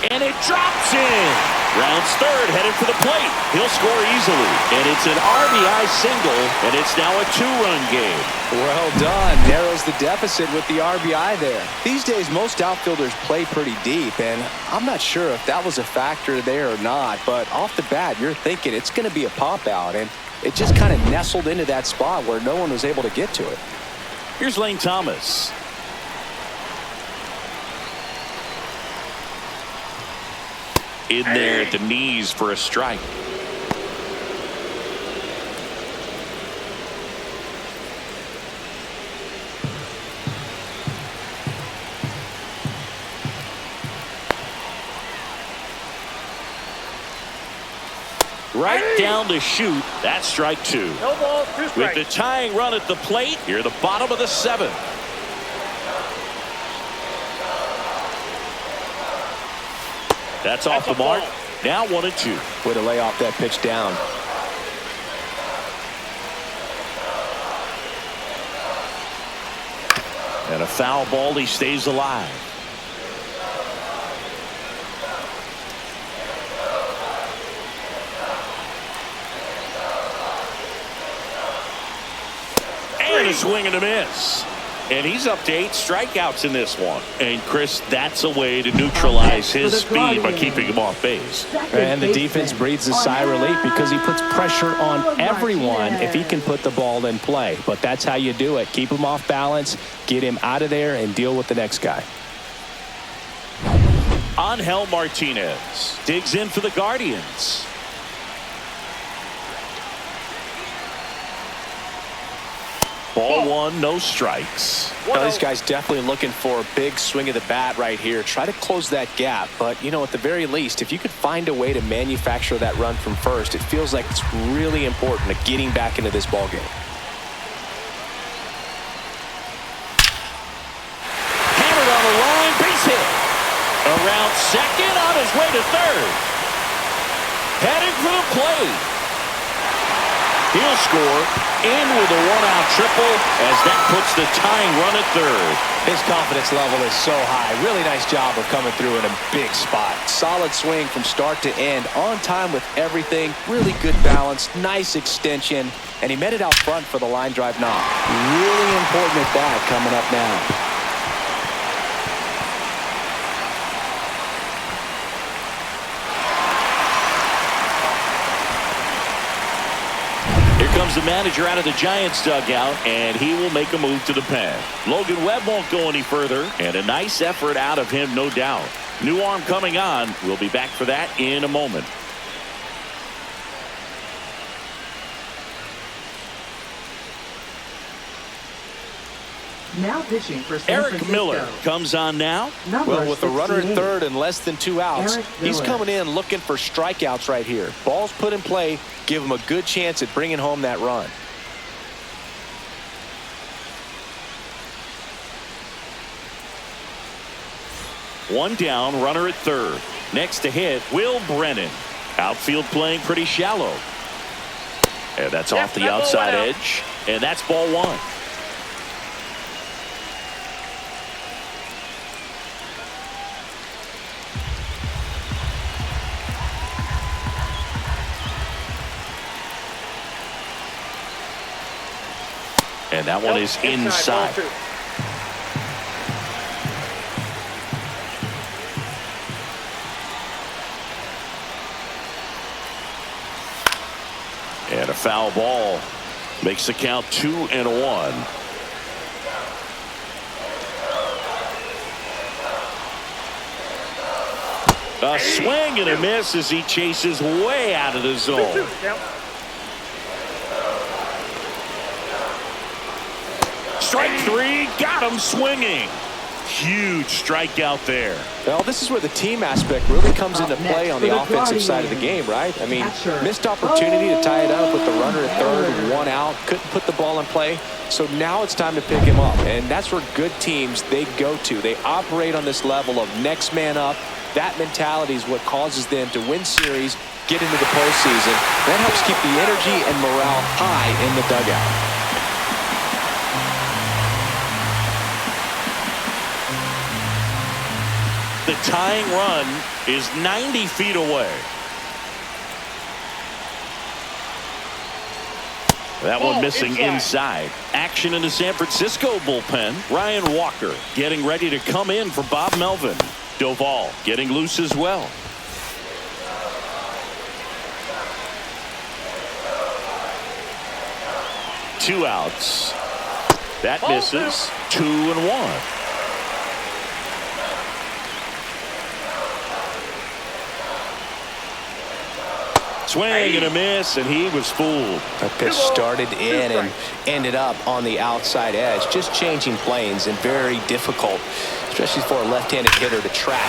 And it drops in. Rounds third, headed for the plate. He'll score easily. And it's an RBI single, and it's now a 2-run game.
Well done. Narrows the deficit with the RBI there. These days, most outfielders play pretty deep, and I'm not sure if that was a factor there or not, but off the bat, you're thinking it's going to be a pop-out, and it just kind of nestled into that spot where no one was able to get to it.
Here's Lane Thomas. In there at the knees for a strike. Right down to shoot. That's strike 2.
No balls, 2
With
strikes.
the tying run at the plate, here at the bottom of the 7th. That's off the mark. Now 1-2.
Way to lay off that pitch down.
And a foul ball. He stays alive. And a swing and a miss. And he's up to 8 strikeouts in this one. And Chris, that's a way to neutralize his speed by keeping him off base.
And the defense breathes a sigh of relief because he puts pressure on everyone if he can put the ball in play. But that's how you do it. Keep him off balance, get him out of there, and deal with the next guy.
Angel Martinez digs in for the Guardians. Ball 1, no strikes.
Well, this guy's definitely looking for a big swing of the bat right here. Try to close that gap. But, you know, at the very least, if you could find a way to manufacture that run from first, it feels like it's really important to getting back into this ball game.
Hammered on the line, base hit. Around second, on his way to third. Heading for the plate. He'll score in with a 1-out triple as that puts the tying run at third.
His confidence level is so high. Really nice job of coming through in a big spot. Solid swing from start to end. On time with everything. Really good balance. Nice extension. And he met it out front for the line drive knock. Really important at bat coming up now.
Comes the manager out of the Giants dugout, and he will make a move to the pen. Logan Webb won't go any further, and a nice effort out of him, no doubt. New arm coming on. We'll be back for that in a moment.
Now pitching for San
Eric
Francisco.
Miller comes on now.
Well, with a runner at
68.
third and less than 2 outs,
Eric
he's
Miller.
coming in looking for strikeouts right here. Balls put in play, give him a good chance at bringing home that run.
One down, runner at third. Next to hit, Will Brennan. Outfield playing pretty shallow. And that's off the outside edge. And that's ball 1. And that one is inside. And a foul ball makes the count 2-1. A swing and a miss as he chases way out of the zone. Strike 3, got him swinging. Huge strikeout there.
Well, this is where the team aspect really comes into play on the offensive side of the game, right? I mean, missed opportunity to tie it up with the runner at third, 1 out, couldn't put the ball in play. So now it's time to pick him up, and that's where good teams, they go to. They operate on this level of next man up. That mentality is what causes them to win series, get into the postseason. That helps keep the energy and morale high in the dugout.
The tying run is 90 feet away. That one missing inside. Action in the San Francisco bullpen. Ryan Walker getting ready to come in for Bob Melvin. Doval getting loose as well. Two outs. That misses. 2-1. Swing and a miss, and he was fooled.
That pitch started in and ended up on the outside edge. Just changing planes and very difficult, especially for a left-handed hitter to track.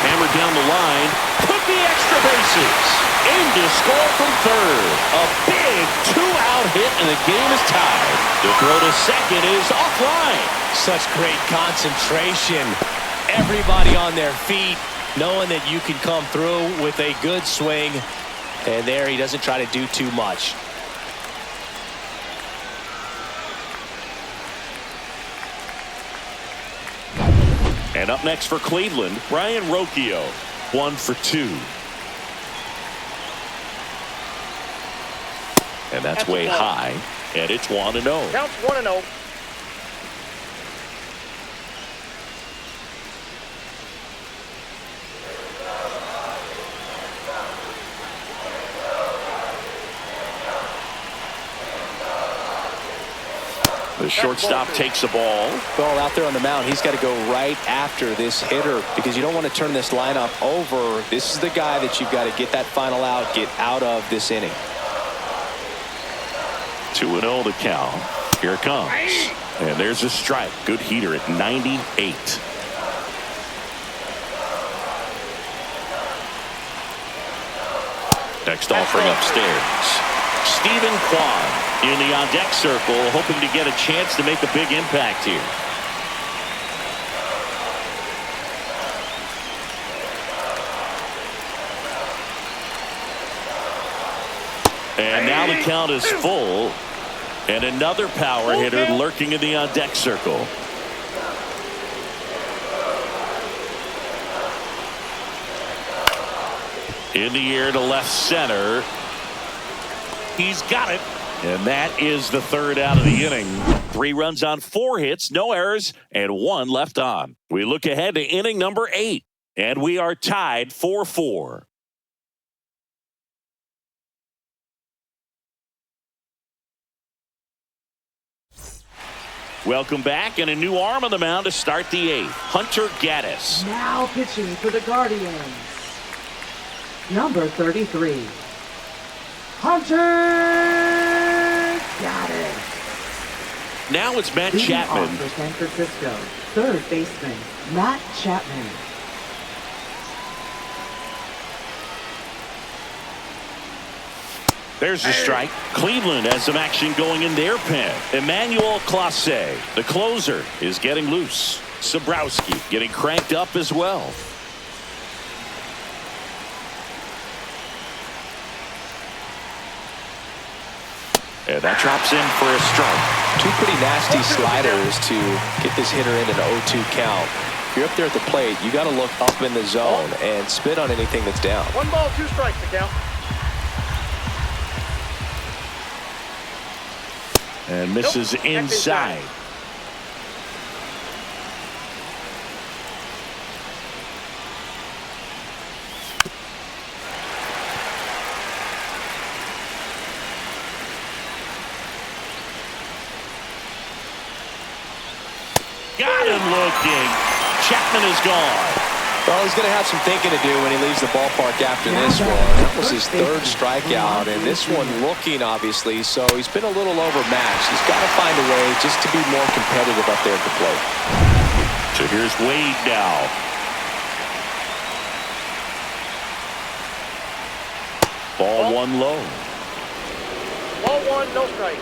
Hammered down the line. Put the extra bases. In to score from third. A big two-out hit, and the game is tied. The throw to second is offline.
Such great concentration. Everybody on their feet, knowing that you can come through with a good swing. And there he doesn't try to do too much.
And up next for Cleveland, Brian Rocchio. 1 for 2. And that's way high. And it's 1-0.
Counts 1-0.
The shortstop takes the ball.
Well, out there on the mound, he's got to go right after this hitter because you don't want to turn this lineup over. This is the guy that you've got to get that final out, get out of this inning.
2-0 the count. Here it comes. And there's a strike. Good heater at 98. Next offering upstairs. Stephen Kwan in the on-deck circle, hoping to get a chance to make a big impact here. And now the count is full. And another power hitter lurking in the on-deck circle. In the air to left center. He's got it. And that is the third out of the inning. 3 runs on 4 hits, no errors, and 1 left on. We look ahead to inning number 8, and we are tied 4-4. Welcome back, and a new arm on the mound to start the 8th. Hunter Gaddis.
Now pitching for the Guardians. Number 33. Hunter Gaddis.
Now it's Matt
Leading
Chapman.
off for San Francisco, third baseman Matt Chapman.
There's the strike. Cleveland has some action going in their pen. Emmanuel Clase, the closer, is getting loose. Sabrowski getting cranked up as well. And that drops in for a strike.
2 pretty nasty sliders to get this hitter in an 0-2 count. If you're up there at the plate, you got to look up in the zone and spit on anything that's down.
1 ball, 2 strikes to count.
And misses inside. Got him looking. Chapman is gone.
Well, he's going to have some thinking to do when he leaves the ballpark after this one. That was his 3rd strikeout, and this one looking, obviously, so he's been a little overmatched. He's got to find a way just to be more competitive up there at the plate.
So here's Wade now. Ball 1 low.
Ball 1, no strike.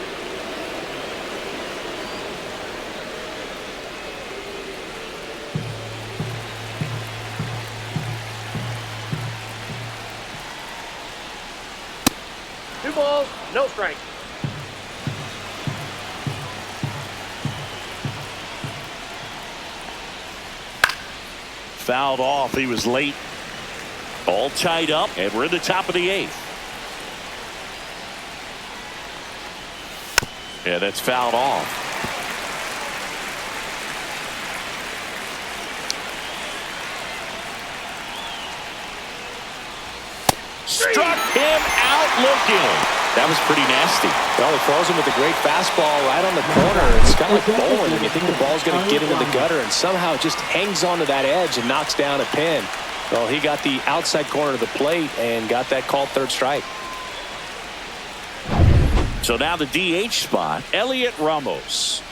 Two balls, no strike.
Fouled off. He was late. All tied up, and we're in the top of the 8th. Yeah, that's fouled off. Struck him out looking. That was pretty nasty.
Well, he throws him with a great fastball right on the corner. It's kind of like bowling. You think the ball's going to get into the gutter, and somehow it just hangs onto that edge and knocks down a pin. Well, he got the outside corner of the plate and got that called 3rd strike.
So now the DH spot, Elliot Ramos.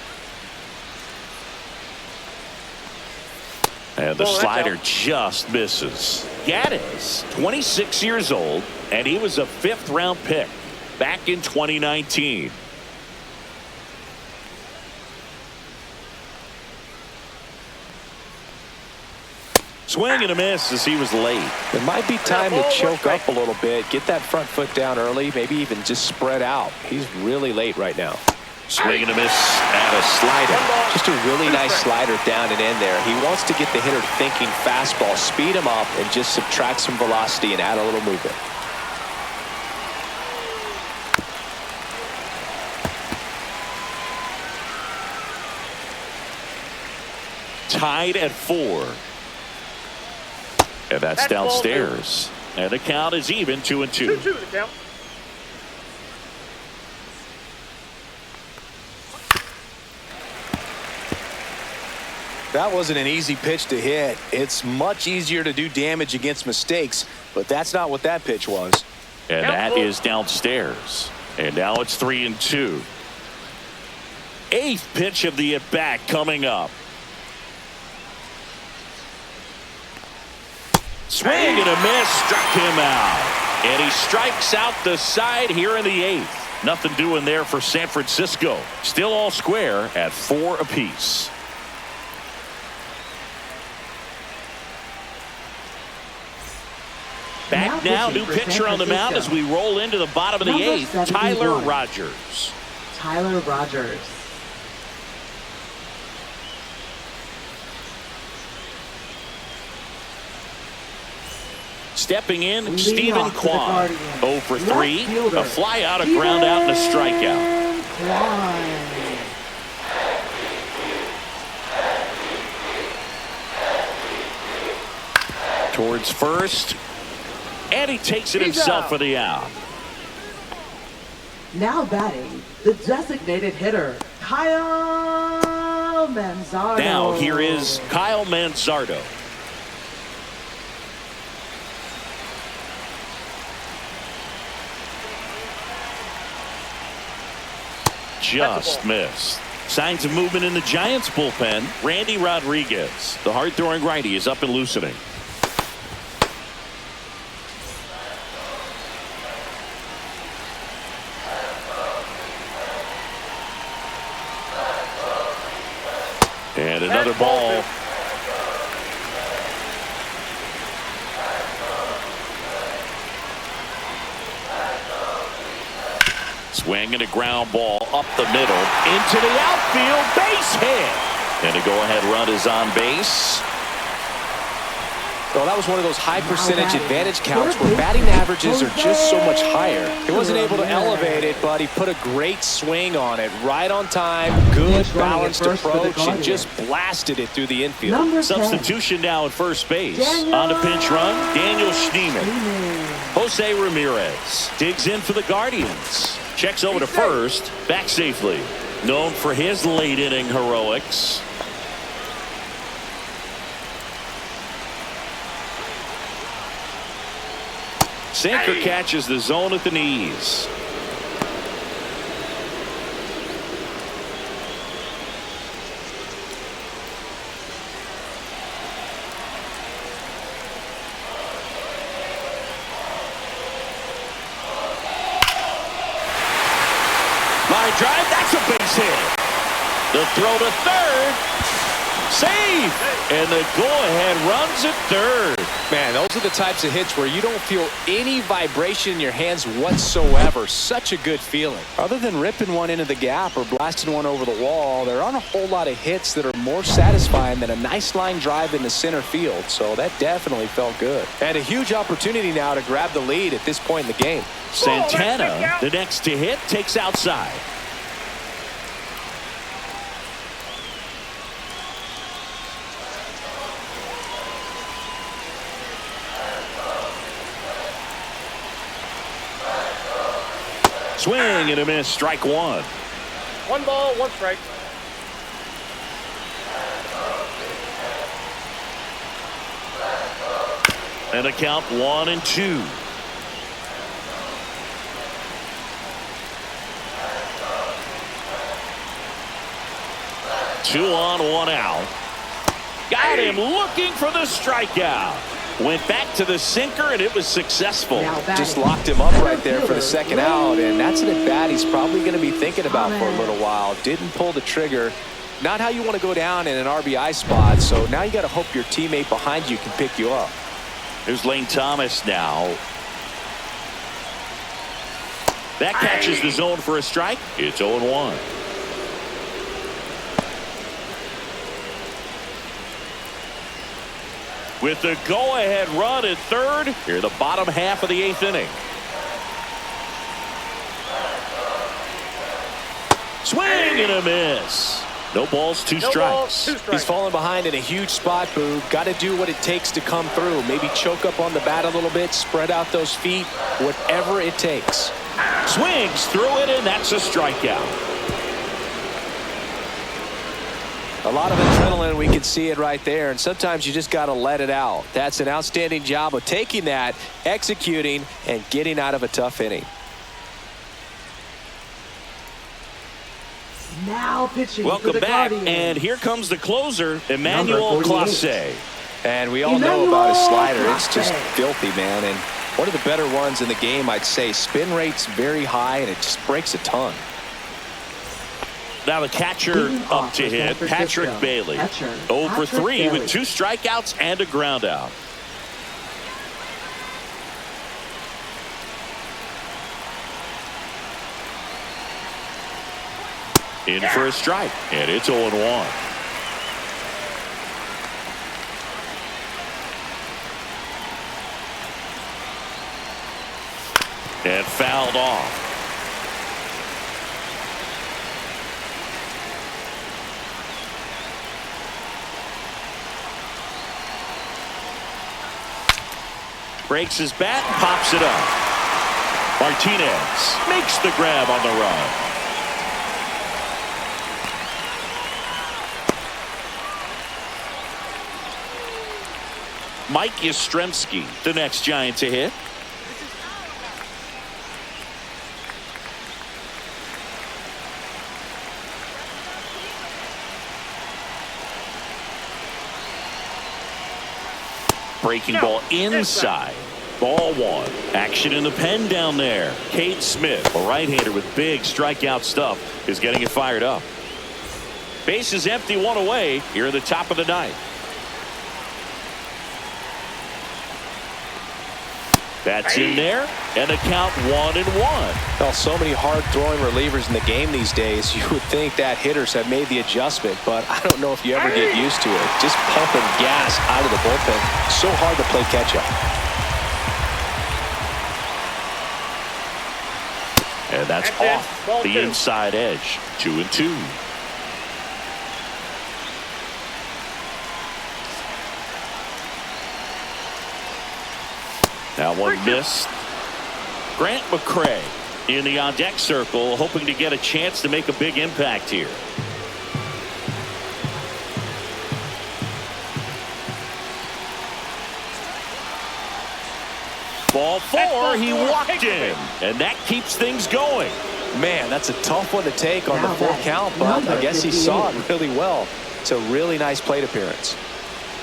And the slider just misses. Gaddis, 26 years old, and he was a 5th-round pick back in 2019. Swing and a miss as he was late.
It might be time to choke up a little bit, get that front foot down early, maybe even just spread out. He's really late right now.
Swing and a miss at a slider.
Just a really nice slider down and in there. He wants to get the hitter thinking fastball, speed him up, and just subtract some velocity and add a little movement.
Tied at 4. And that's downstairs. And the count is even 2-2.
2-2 the count.
That wasn't an easy pitch to hit. It's much easier to do damage against mistakes, but that's not what that pitch was.
And that is downstairs. And now it's 3-2. 8th pitch of the at-bat coming up. Swing and a miss, struck him out. And he strikes out the side here in the 8th. Nothing doing there for San Francisco. Still all square at 4 apiece. Back now, new pitcher on the mound as we roll into the bottom of the 8th, Tyler Rogers.
Tyler Rogers.
Stepping in, Stephen Kwan. 0 for 3. A fly out, a ground out, and a strikeout. Towards first. And he takes it himself for the out.
Now batting, the designated hitter, Kyle Manzardo.
Now here is Kyle Manzardo. Just missed. Signs of movement in the Giants bullpen. Randy Rodriguez, the hard-throwing righty, is up and loosening. And another ball. Swing and a ground ball up the middle into the outfield, base hit. And a go-ahead run is on base.
Well, that was one of those high percentage advantage counts where batting averages are just so much higher. He wasn't able to elevate it, but he put a great swing on it. Right on time, good balanced approach, and just blasted it through the infield.
Substitution now at first base. On the pinch run, Daniel Schneemann. Jose Ramirez digs in for the Guardians. Checks over to first, back safely. Known for his late inning heroics. Sinker catches the zone at the knees. Line drive, that's a base hit. The throw to third. Safe. And the go-ahead runs at third.
Man, those are the types of hits where you don't feel any vibration in your hands whatsoever. Such a good feeling. Other than ripping one into the gap or blasting one over the wall, there aren't a whole lot of hits that are more satisfying than a nice line drive in the center field. So that definitely felt good. And a huge opportunity now to grab the lead at this point in the game.
Santana, the next to hit, takes outside. Swing and a miss, strike one.
1 ball, 1 strike.
And a count 1-2. Two on, 1 out. Got him looking for the strikeout. Went back to the sinker, and it was successful.
Just locked him up right there for the second out, and that's an at-bat he's probably going to be thinking about for a little while. Didn't pull the trigger. Not how you want to go down in an RBI spot, so now you got to hope your teammate behind you can pick you up.
Here's Lane Thomas now. That catches the zone for a strike. It's 0-1. With the go-ahead run at third, here the bottom half of the 8th inning. Swing and a miss. No balls, two strikes.
He's falling behind in a huge spot, Boo. Got to do what it takes to come through. Maybe choke up on the bat a little bit, spread out those feet, whatever it takes.
Swings through it, and that's a strikeout.
A lot of adrenaline, we can see it right there, and sometimes you just got to let it out. That's an outstanding job of taking that, executing, and getting out of a tough inning.
Now pitching.
Welcome
for the
back,
Guardians.
and here comes the closer, Emmanuel Clase.
And we all know about his slider. It's just
Clase.
filthy, man, and one of the better ones in the game, I'd say. Spin rate's very high, and it just breaks a ton.
Now the catcher
Leading
up
off
to
for
hit,
San
Patrick
Francisco.
Bailey.
Catcher,
0 for
Patrick
3
Bailey.
with 2 strikeouts and a ground out. In for a strike, and it's 0-1. And fouled off. Breaks his bat, pops it up. Martinez makes the grab on the run. Mike Yastrzemski, the next Giant to hit. Breaking ball inside. Ball 1. Action in the pen down there. Cade Smith, a right-hander with big strikeout stuff, is getting it fired up. Base is empty, 1 away here in the top of the 9th. That's in there, and the count 1-1.
Well, so many hard-throwing relievers in the game these days. You would think that hitters have made the adjustment, but I don't know if you ever get used to it. Just pumping gas out of the bullpen. So hard to play catch-up.
And that's off the inside edge. 2-2. Now one missed. Grant McCray in the on-deck circle, hoping to get a chance to make a big impact here. Ball 4, he walked in, and that keeps things going.
Man, that's a tough one to take on the full count, but I guess he saw it really well. It's a really nice plate appearance.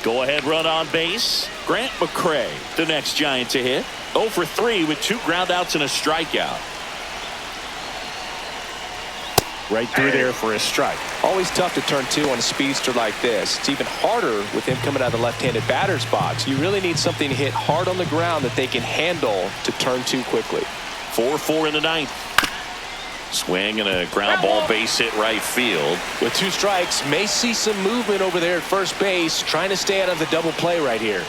Go ahead run on base. Grant McCray, the next Giant to hit. 0 for 3 with 2 groundouts and a strikeout. Right through there for a strike.
Always tough to turn 2 on a speedster like this. It's even harder with him coming out of the left-handed batter's box. You really need something to hit hard on the ground that they can handle to turn 2 quickly.
4-4 in the 9th. Swing and a ground ball base hit right field.
With 2 strikes, may see some movement over there at first base, trying to stay out of the double play right here.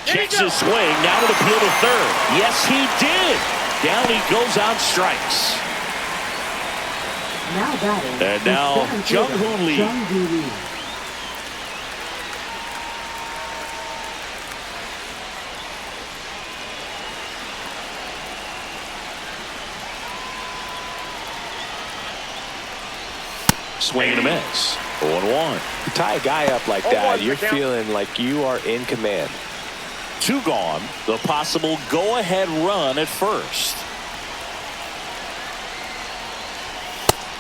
Checks his swing, now to appeal to third. Yes, he did. Down he goes on strikes.
Now batting.
And now Jung-Hoo Lee.
Jung-Hoo Lee.
Swing and a miss. 0-1.
You tie a guy up like that, you're feeling like you are in command.
2 gone. The possible go-ahead run at first.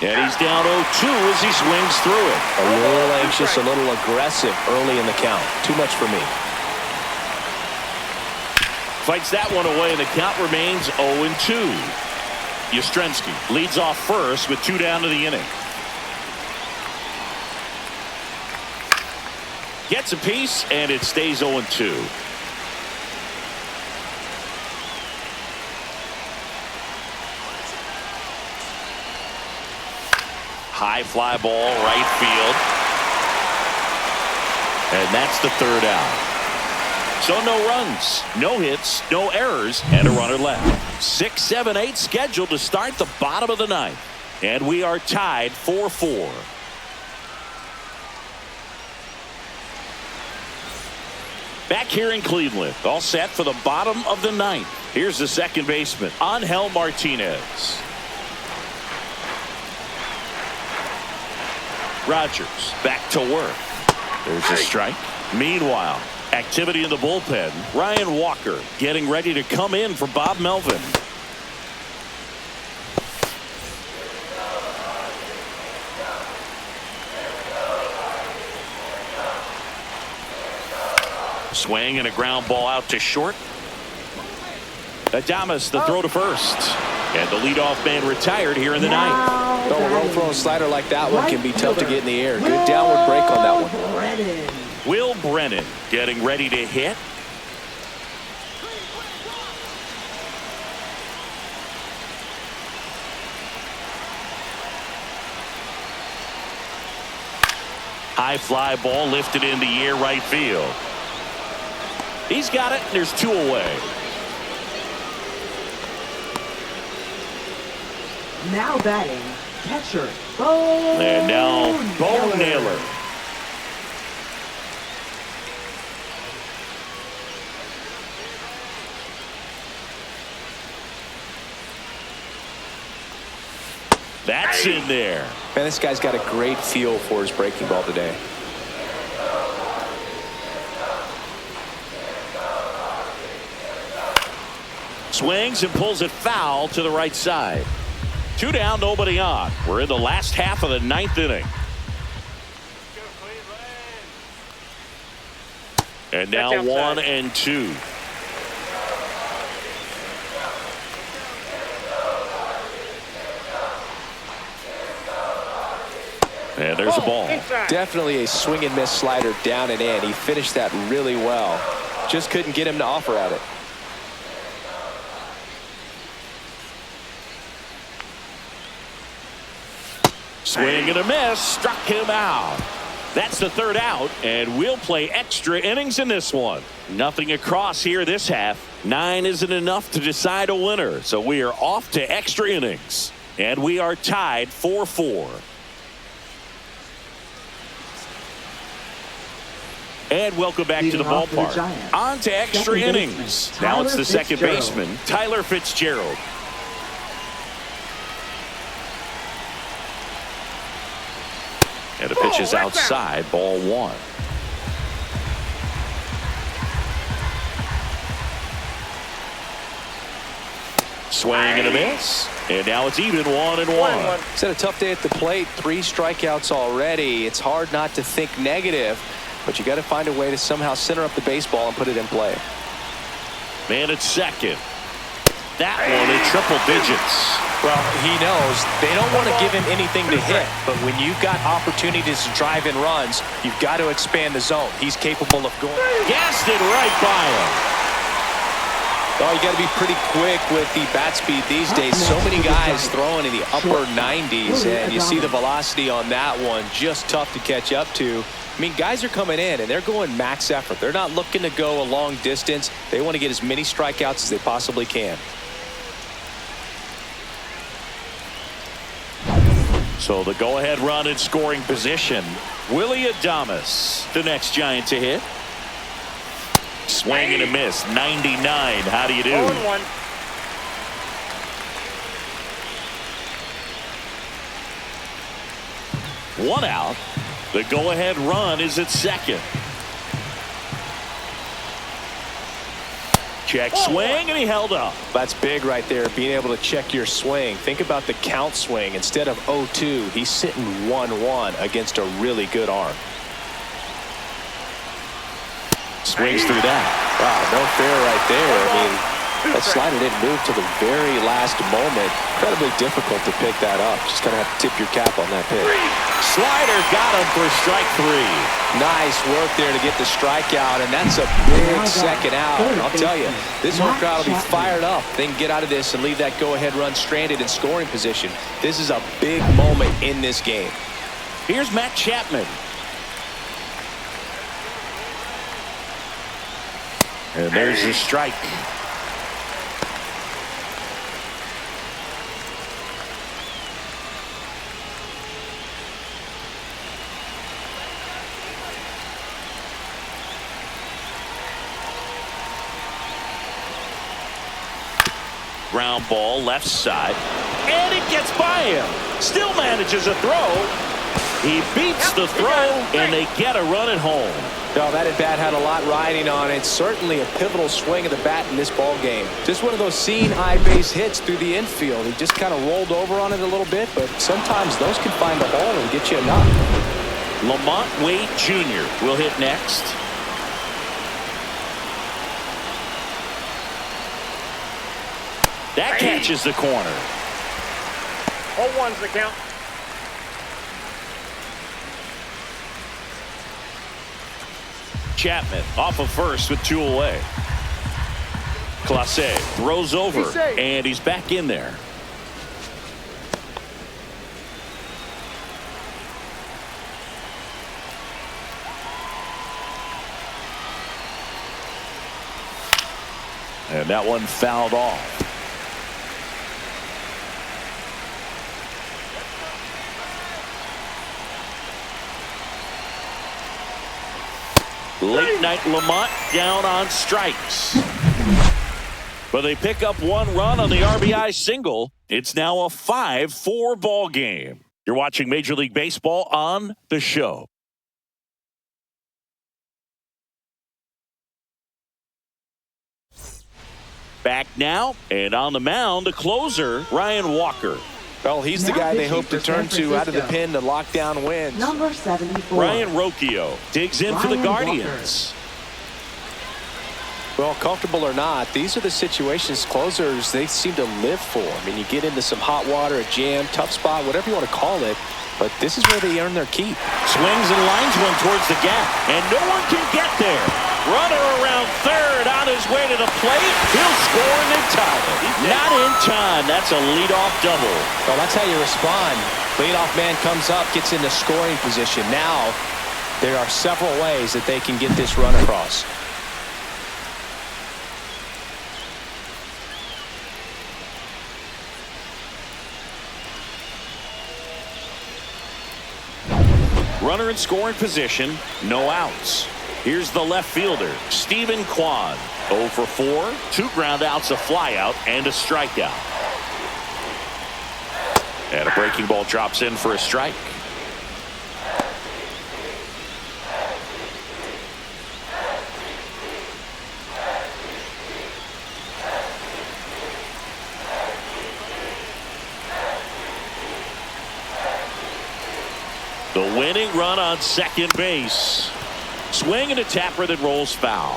And he's down 0-2 as he swings through it.
A little anxious, a little aggressive early in the count. Too much for me.
Fights that one away, and the count remains 0-2. Yastrzemski leads off first with 2 down to the inning. Gets a piece, and it stays 0-2. High fly ball, right field. And that's the 3rd out. So no runs, no hits, no errors, and a runner left. 6, 7, 8 scheduled to start the bottom of the 9th. And we are tied 4-4. Back here in Cleveland, all set for the bottom of the 9th. Here's the second baseman, Angel Martinez. Rogers back to work. There's a strike. Meanwhile, activity in the bullpen. Ryan Walker getting ready to come in for Bob Melvin. Swing and a ground ball out to short. Adames the throw to first. And the leadoff man retired here in the 9th.
Oh, a roll-throwing slider like that one can be tough to get in the air. Good downward break on that one.
Will Brennan getting ready to hit. High fly ball lifted in the air, right field. He's got it, and there's 2 away.
Now batting, catcher, Bo.
And now Bo Naylor. That's in there.
Man, this guy's got a great feel for his breaking ball today.
Swings and pulls it foul to the right side. 2 down, nobody on. We're in the last half of the 9th inning. And now 1-2. And there's a ball.
Definitely a swing and miss slider down and in. He finished that really well. Just couldn't get him to offer at it.
Swing and a miss, struck him out. That's the 3rd out, and we'll play extra innings in this one. Nothing across here this half. 9 isn't enough to decide a winner, so we are off to extra innings. And we are tied 4-4. And welcome back to the ballpark. On to extra innings. Now it's the second baseman, Tyler Fitzgerald. And the pitch is outside, ball 1. Swing and a miss. And now it's even 1-1.
It's had a tough day at the plate. 3 strikeouts already. It's hard not to think negative, but you got to find a way to somehow center up the baseball and put it in play.
Man at second. That one in triple digits.
Well, he knows they don't want to give him anything to hit, but when you've got opportunities to drive in runs, you've got to expand the zone. He's capable of going.
Gassed it right by him.
Oh, you got to be pretty quick with the bat speed these days. So many guys throwing in the upper 90s, and you see the velocity on that one. Just tough to catch up to. I mean, guys are coming in, and they're going max effort. They're not looking to go a long distance. They want to get as many strikeouts as they possibly can.
So the go-ahead run in scoring position. Willie Adames, the next Giant to hit. Swing and a miss. 99. How do you do?
0-1.
One out. The go-ahead run is at second. Check swing, and he held up.
That's big right there, being able to check your swing. Think about the count swing. Instead of 0-2, he's sitting 1-1 against a really good arm.
Swings through that.
Wow, no fair right there. I mean, that slider didn't move to the very last moment. Incredibly difficult to pick that up. Just kind of have to tip your cap on that pitch.
Slider got him for strike 3.
Nice work there to get the strikeout, and that's a big second out. And I'll tell you, this whole crowd will be fired up. They can get out of this and leave that go-ahead run stranded in scoring position. This is a big moment in this game.
Here's Matt Chapman. And there's the strike. Ground ball left side, and it gets by him. Still manages a throw. He beats the throw, and they get a run at home.
No, that at bat had a lot riding on it. Certainly a pivotal swing of the bat in this ball game. Just one of those seeing eye base hits through the infield. He just kind of rolled over on it a little bit, but sometimes those can find a hole and get you a knock.
Lamont Wade Jr. will hit next. That catches the corner.
0-1's the count.
Chapman off of first with 2 away. Clase throws over, and he's back in there. And that one fouled off. Late night Lamont down on strikes. But they pick up 1 run on the RBI single. It's now a 5-4 ball game. You're watching Major League Baseball on The Show. Back now, and on the mound, the closer, Ryan Walker.
Well, he's the guy they hope to turn to out of the pen to lock down wins.
Number 74.
Ryan Rocchio digs in for the Guardians.
Well, comfortable or not, these are the situations closers they seem to live for. I mean, you get into some hot water, a jam, tough spot, whatever you want to call it, but this is where they earn their keep.
Swings and lines one towards the gap, and no one can get there. Runner around third on his way to the plate. He'll score and they tie it. Not in time. That's a leadoff double.
Well, that's how you respond. Leadoff man comes up, gets into scoring position. Now, there are several ways that they can get this run across.
Runner in scoring position, no outs. Here's the left fielder, Stephen Kwan. 0 for 4, 2 ground outs, a flyout, and a strikeout. And a breaking ball drops in for a strike. The winning run on second base. Swing and a tapper that rolls foul.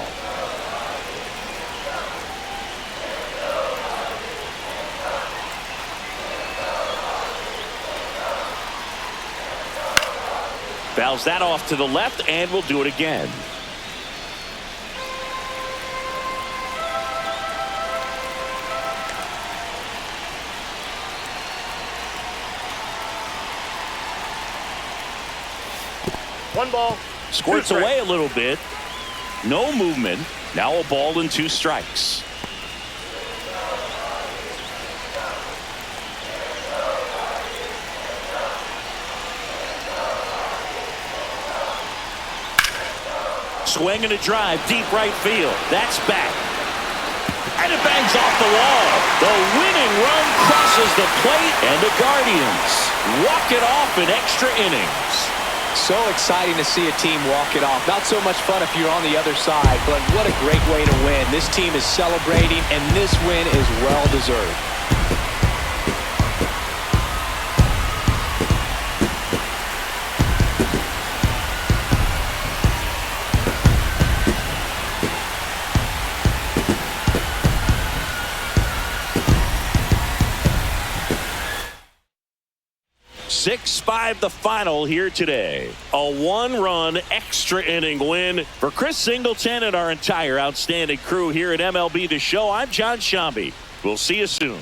Fouls that off to the left, and we'll do it again.
One ball.
Squirts away a little bit. No movement. Now a ball and 2 strikes. Swing and a drive, deep right field. That's back. And it bangs off the wall. The winning run crosses the plate, and the Guardians walk it off in extra innings.
So exciting to see a team walk it off. Not so much fun if you're on the other side, but what a great way to win. This team is celebrating, and this win is well-deserved.
Six-5 the final here today. A one-run extra inning win for Chris Singleton and our entire outstanding crew here at MLB The Show. I'm John Shambi. We'll see you soon.